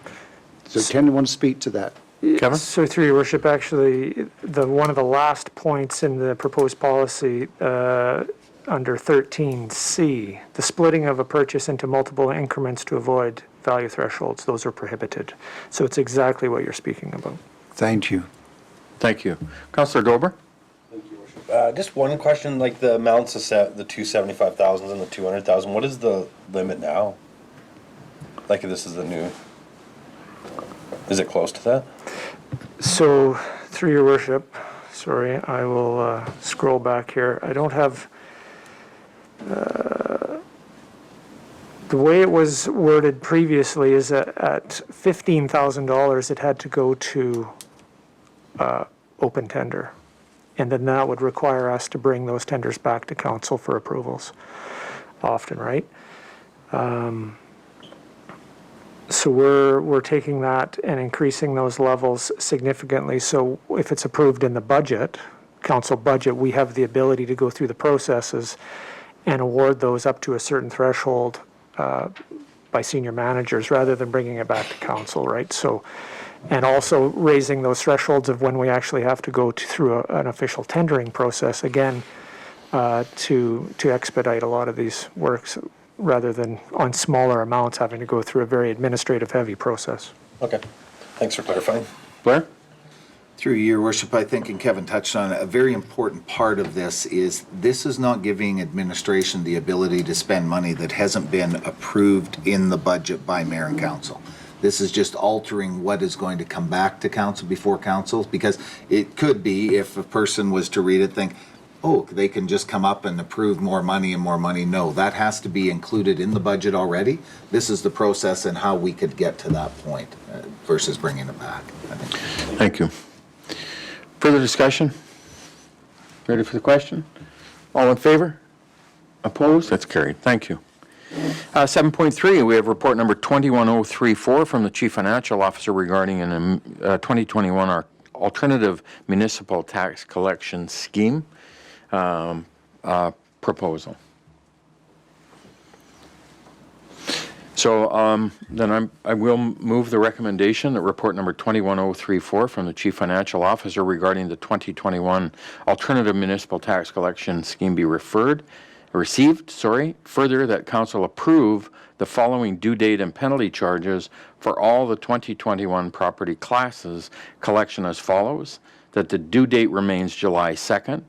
Speaker 8: So can anyone speak to that?
Speaker 3: Kevin?
Speaker 12: So through your worship, actually, one of the last points in the proposed policy under 13C, the splitting of a purchase into multiple increments to avoid value thresholds, those are prohibited. So it's exactly what you're speaking about.
Speaker 8: Thank you.
Speaker 3: Thank you. Councillor Dober?
Speaker 7: Just one question, like the amounts of the 275,000 and the 200,000, what is the limit now? Like if this is the new, is it close to that?
Speaker 12: So through your worship, sorry, I will scroll back here. I don't have, the way it was worded previously is that at $15,000 it had to go to open tender. And then that would require us to bring those tenders back to council for approvals often, right? So we're taking that and increasing those levels significantly. So if it's approved in the budget, council budget, we have the ability to go through the processes and award those up to a certain threshold by senior managers rather than bringing it back to council, right? So, and also raising those thresholds of when we actually have to go through an official tendering process again to expedite a lot of these works, rather than on smaller amounts having to go through a very administrative heavy process.
Speaker 7: Okay, thanks for clarifying.
Speaker 3: Blair?
Speaker 4: Through your worship, I think, and Kevin touched on it, a very important part of this is not giving administration the ability to spend money that hasn't been approved in the budget by mayor and council. This is just altering what is going to come back to council before council, because it could be, if a person was to read it, think, oh, they can just come up and approve more money and more money. No, that has to be included in the budget already. This is the process and how we could get to that point versus bringing it back, I think.
Speaker 3: Thank you. Further discussion? Ready for the question? All in favor? Opposed? That's carried. Thank you. 7.3, we have report number 21034 from the Chief Financial Officer regarding an 2021 alternative municipal tax collection scheme proposal. So then I will move the recommendation that report number 21034 from the Chief Financial Officer regarding the 2021 alternative municipal tax collection scheme be received. Further, that council approve the following due date and penalty charges for all the 2021 property classes collection as follows: that the due date remains July 2nd.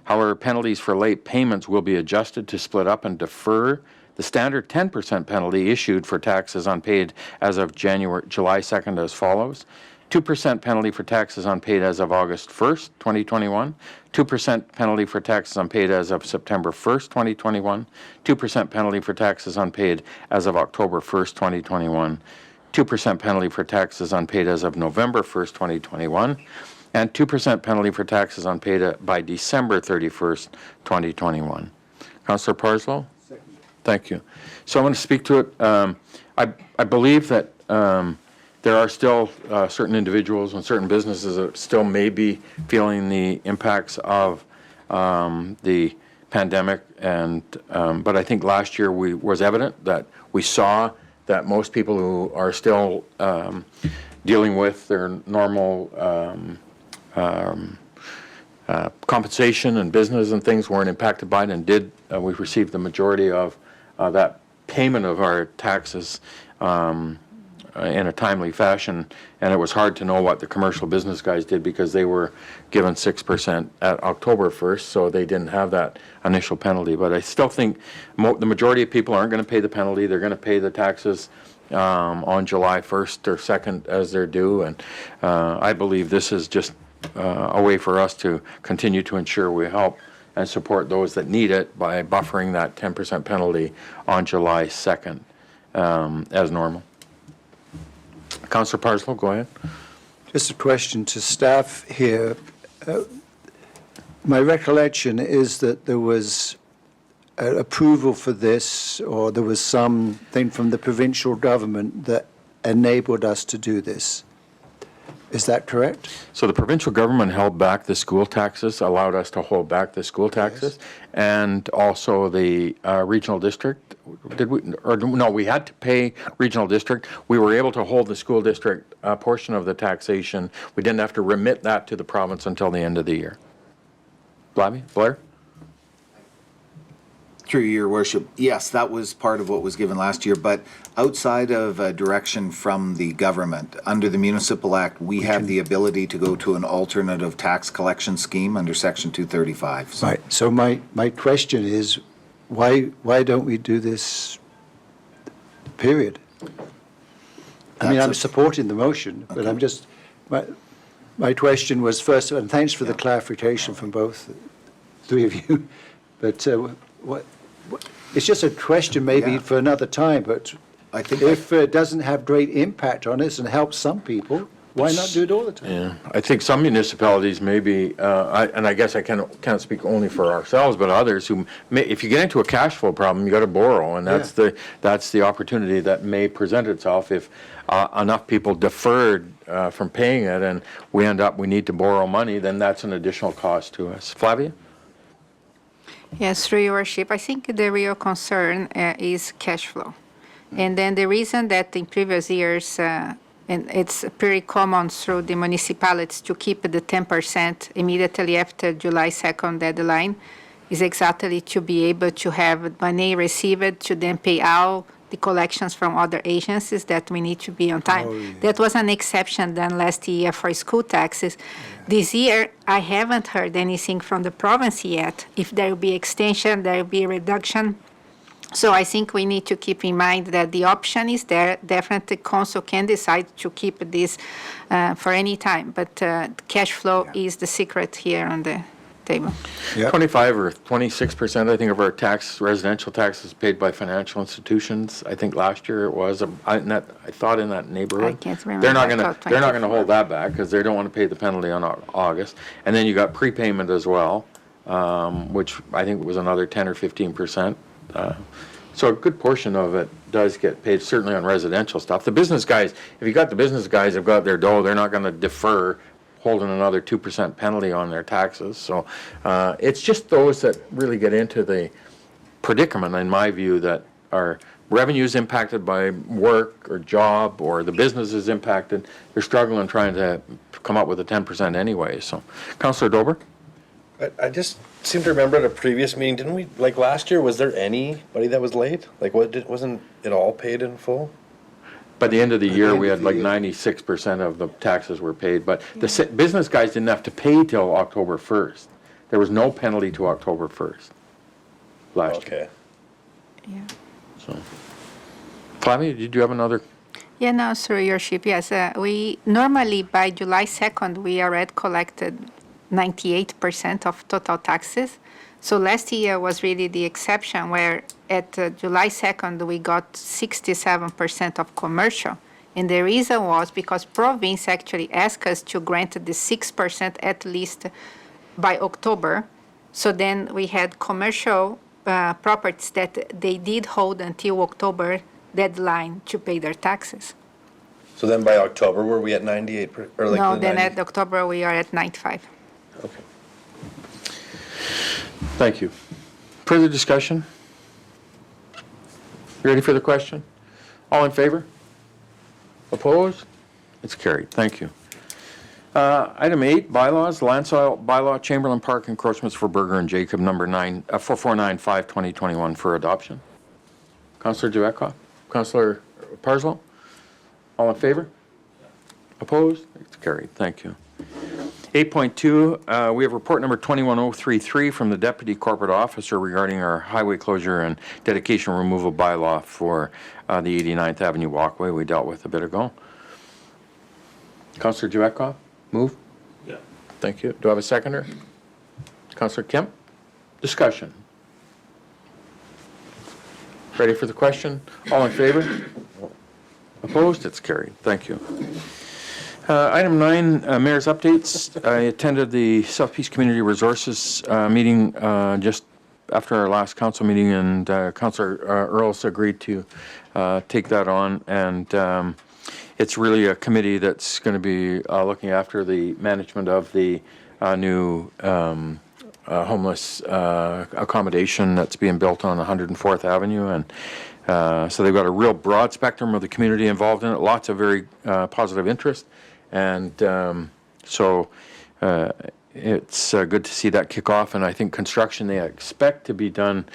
Speaker 3: However, penalties for late payments will be adjusted to split up and defer the standard 10% penalty issued for taxes unpaid as of July 2nd as follows: 2% penalty for taxes unpaid as of August 1st, 2021, 2% penalty for taxes unpaid as of September 1st, 2021, 2% penalty for taxes unpaid as of October 1st, 2021, 2% penalty for taxes unpaid as of November 1st, 2021, and 2% penalty for taxes unpaid by December 31st, 2021. Councillor Parslow? Thank you. So I'm going to speak to it. I believe that there are still certain individuals and certain businesses that still may be feeling the impacts of the pandemic, and but I think last year was evident that we saw that most people who are still dealing with their normal compensation and business and things weren't impacted by it, and we received the majority of that payment of our taxes in a timely fashion, and it was hard to know what the commercial business guys did because they were given 6% at October 1st, so they didn't have that initial penalty. But I still think the majority of people aren't going to pay the penalty. They're going to pay the taxes on July 1st or 2nd as they're due, and I believe this is just a way for us to continue to ensure we help and support those that need it by buffering that 10% penalty on July 2nd as normal. Councillor Parslow, go ahead.
Speaker 8: Just a question to staff here. My recollection is that there was approval for this, or there was something from the provincial government that enabled us to do this. Is that correct?
Speaker 3: So the provincial government held back the school taxes, allowed us to hold back the school taxes, yes. And also the regional district. Did we? Or no, we had to pay regional district. We were able to hold the school district portion of the taxation. We didn't have to remit that to the province until the end of the year. Blair?
Speaker 4: Through your worship, yes, that was part of what was given last year, but outside of direction from the government, under the Municipal Act, we have the ability to go to an alternative tax collection scheme under Section 235.
Speaker 8: Right, so my question is, why don't we do this, period? I mean, I'm supporting the motion, but I'm just, my question was first, and thanks for the clarification from both three of you, but what it's just a question maybe for another time, but
Speaker 4: I think
Speaker 8: if it doesn't have great impact on us and helps some people, why not do it all the time?
Speaker 3: Yeah, I think some municipalities maybe, and I guess I can't speak only for ourselves, but others who may, if you get into a cash flow problem, you got to borrow, and that's the opportunity that may present itself if enough people deferred from paying it, and we need to borrow money, then that's an additional cost to us. Flavia?
Speaker 11: Yes, through your worship, I think the real concern is cash flow. And then the reason that in previous years, and it's pretty common through the municipalities to keep the 10% immediately after July 2nd deadline, is exactly to be able to have money received to then pay out the collections from other agencies that we need to be on time.
Speaker 8: Oh, yeah.
Speaker 11: That was an exception done last year for school taxes. This year, I haven't heard anything from the province yet. If there will be extension, there will be reduction. So I think we need to keep in mind that the option is there. Definitely, council can decide to keep this for any time, but cash flow is the secret here on the table.
Speaker 3: 25 or 26%, I think, of our residential taxes paid by financial institutions. I think last year it was, I thought in that neighborhood.
Speaker 11: I can't remember.
Speaker 3: They're not
Speaker 11: I
Speaker 3: gonna,
Speaker 11: thought
Speaker 3: they're not gonna
Speaker 11: 24.
Speaker 3: hold that back because they don't want to pay the penalty on August. And then you got prepayment as well, which I think was another 10 or 15%. So a good portion of it does get paid, certainly on residential stuff. The business guys, if you got the business guys have got their dough, they're not gonna defer holding another 2% penalty on their taxes. So it's just those that really get into the predicament, in my view, that are revenues impacted by work or job, or the business is impacted. They're struggling trying to come up with a 10% anyway. So, Councillor Dober?
Speaker 7: I just seem to remember at a previous meeting, didn't we, like last year, was there anybody that was late? Like, wasn't it all paid in full?
Speaker 3: By the end of the year, we had like 96% of the taxes were paid, but the business guys didn't have to pay till October 1st. There was no penalty to October 1st last year.
Speaker 7: Okay.
Speaker 11: Yeah.
Speaker 3: So, Flavia, did you have another?
Speaker 11: Yeah, no, sir, your worship. Yes, we normally by July 2nd we already collected 98% of total taxes. So last year was really the exception, where at July 2nd we got 67% of commercial. And the reason was because province actually asked us to grant the 6% at least by October. So then we had commercial properties that they did hold until October deadline to pay their taxes.
Speaker 7: So then by October, were we at 98, or like?
Speaker 11: No,
Speaker 7: the
Speaker 11: then
Speaker 7: 90?
Speaker 11: at October we are at 95.
Speaker 7: Okay.
Speaker 3: Thank you. Further discussion? Ready for the question? All in favor? Opposed? It's carried. Thank you. Item 8, bylaws, land soil bylaw, Chamberlain Park encroachments for Berger and Jacob, number 4495, 2021 for adoption. Councillor Javetkov? Councillor Parslow? All in favor? Opposed? It's carried. Thank you. 8.2, we have report number 21033 from the Deputy Corporate Officer regarding our highway closure and dedication removal bylaw for the 89th Avenue walkway we dealt with a bit ago. Councillor Javetkov, move?
Speaker 7: Yeah.
Speaker 3: Thank you. Do I have a seconder? Councillor Kemp? Discussion. Ready for the question? All in favor? Opposed? It's carried. Thank you. Item 9, Mayor's updates. I attended the South Peace Community Resources meeting just after our last council meeting, and Councillor Earls agreed to take that on. And it's really a committee that's going to be looking after the management of the new homeless accommodation that's being built on 104th Avenue. And so they've got a real broad spectrum of the community involved in it, lots of very positive interest. And so it's good to see that kick off. And I think construction they expect to be done,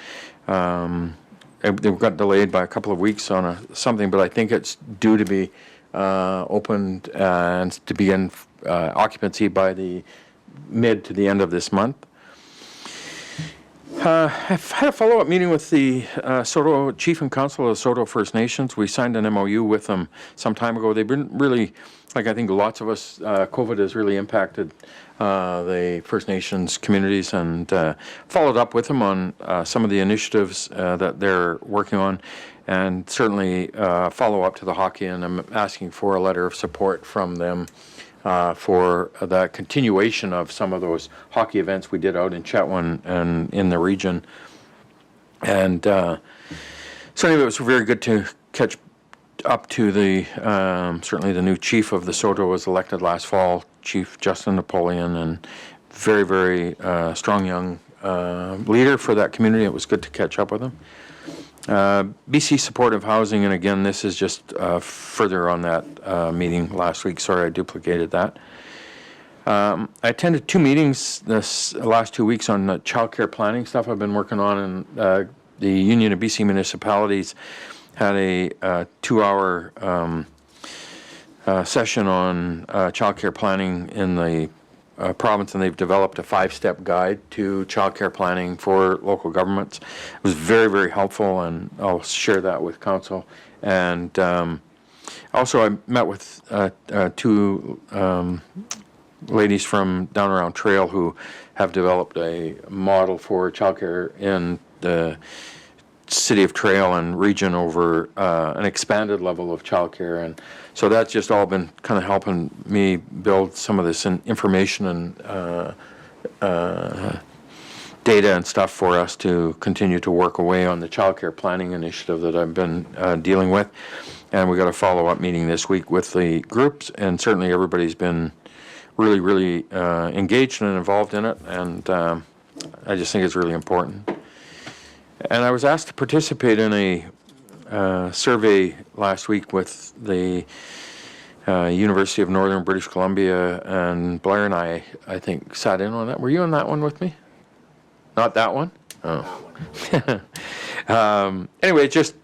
Speaker 3: they got delayed by a couple of weeks on something, but I think it's due to be opened and to begin occupancy by the mid to the end of this month. I've had a follow-up meeting with the Soto Chief and Council of Soto First Nations. We signed an MOU with them some time ago. They've been really, like I think lots of us, COVID has really impacted the First Nations communities, and followed up with them on some of the initiatives that they're working on, and certainly follow up to the hockey, and I'm asking for a letter of support from them for the continuation of some of those hockey events we did out in Chetwynd and in the region. And so anyway, it was very good to catch up to the, certainly the new chief of the Soto was elected last fall, Chief Justin Napoleon, and very, very strong young leader for that community. It was good to catch up with him. BC Supportive Housing, and again, this is just further on that meeting last week. Sorry, I duplicated that. I attended 2 meetings this last 2 weeks on childcare planning stuff I've been working on, and the Union of BC Municipalities had a 2-hour session on childcare planning in the province, and they've developed a 5-step guide to childcare planning for local governments. It was very, very helpful, and I'll share that with council. And also, I met with 2 ladies from down around Trail who have developed a model for childcare in the city of Trail and region over an expanded level of childcare. And so that's just all been kind of helping me build some of this information and data and stuff for us to continue to work away on the childcare planning initiative that I've been dealing with. And we got a follow-up meeting this week with the groups, and certainly everybody's been really, really engaged and involved in it, and I just think it's really important. And I was asked to participate in a survey last week with the University of Northern British Columbia, and Blair and I think, sat in on that. Were you on that one with me? Not that one? Oh. Anyway, just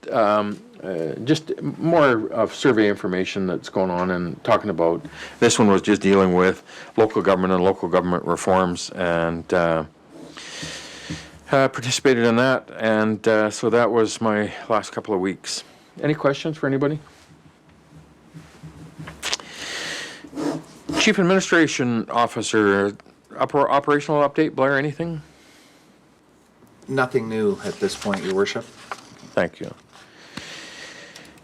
Speaker 3: more of survey information that's going on and talking about, this one was just dealing with local government and local government reforms, and participated in that, and so that was my last couple of weeks. Any questions for anybody? Chief Administration Officer, operational update, Blair, anything?
Speaker 4: Nothing new at this point, Your Worship.
Speaker 3: Thank you.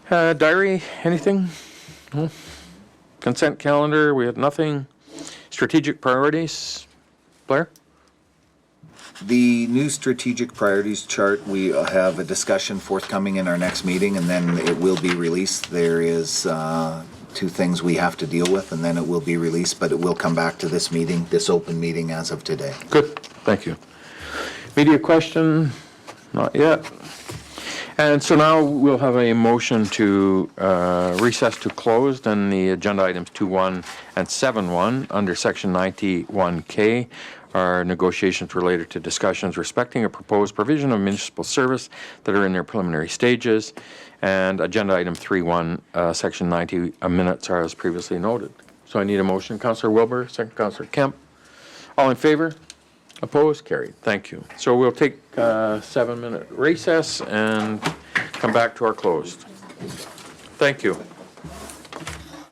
Speaker 3: Diary, anything? No? Consent calendar, we had nothing. Strategic priorities, Blair?
Speaker 4: The new strategic priorities chart, we have a discussion forthcoming in our next meeting, and then it will be released. There is 2 things we have to deal with, and then it will be released, but it will come back to this meeting, this open meeting as of today.
Speaker 3: Good, thank you. Media question? Not yet. And so now we'll have a motion to recess to closed, and the agenda items 2.1 and 7.1 under section 91K are negotiations related to discussions respecting a proposed provision of municipal service that are in their preliminary stages. And agenda item 3.1, section 90 minutes are as previously noted. So I need a motion. Councillor Wilbur, second Councillor Kemp. All in favor? Opposed? Carried. Thank you. So we'll take a 7-minute recess and come back to our closed. Thank you.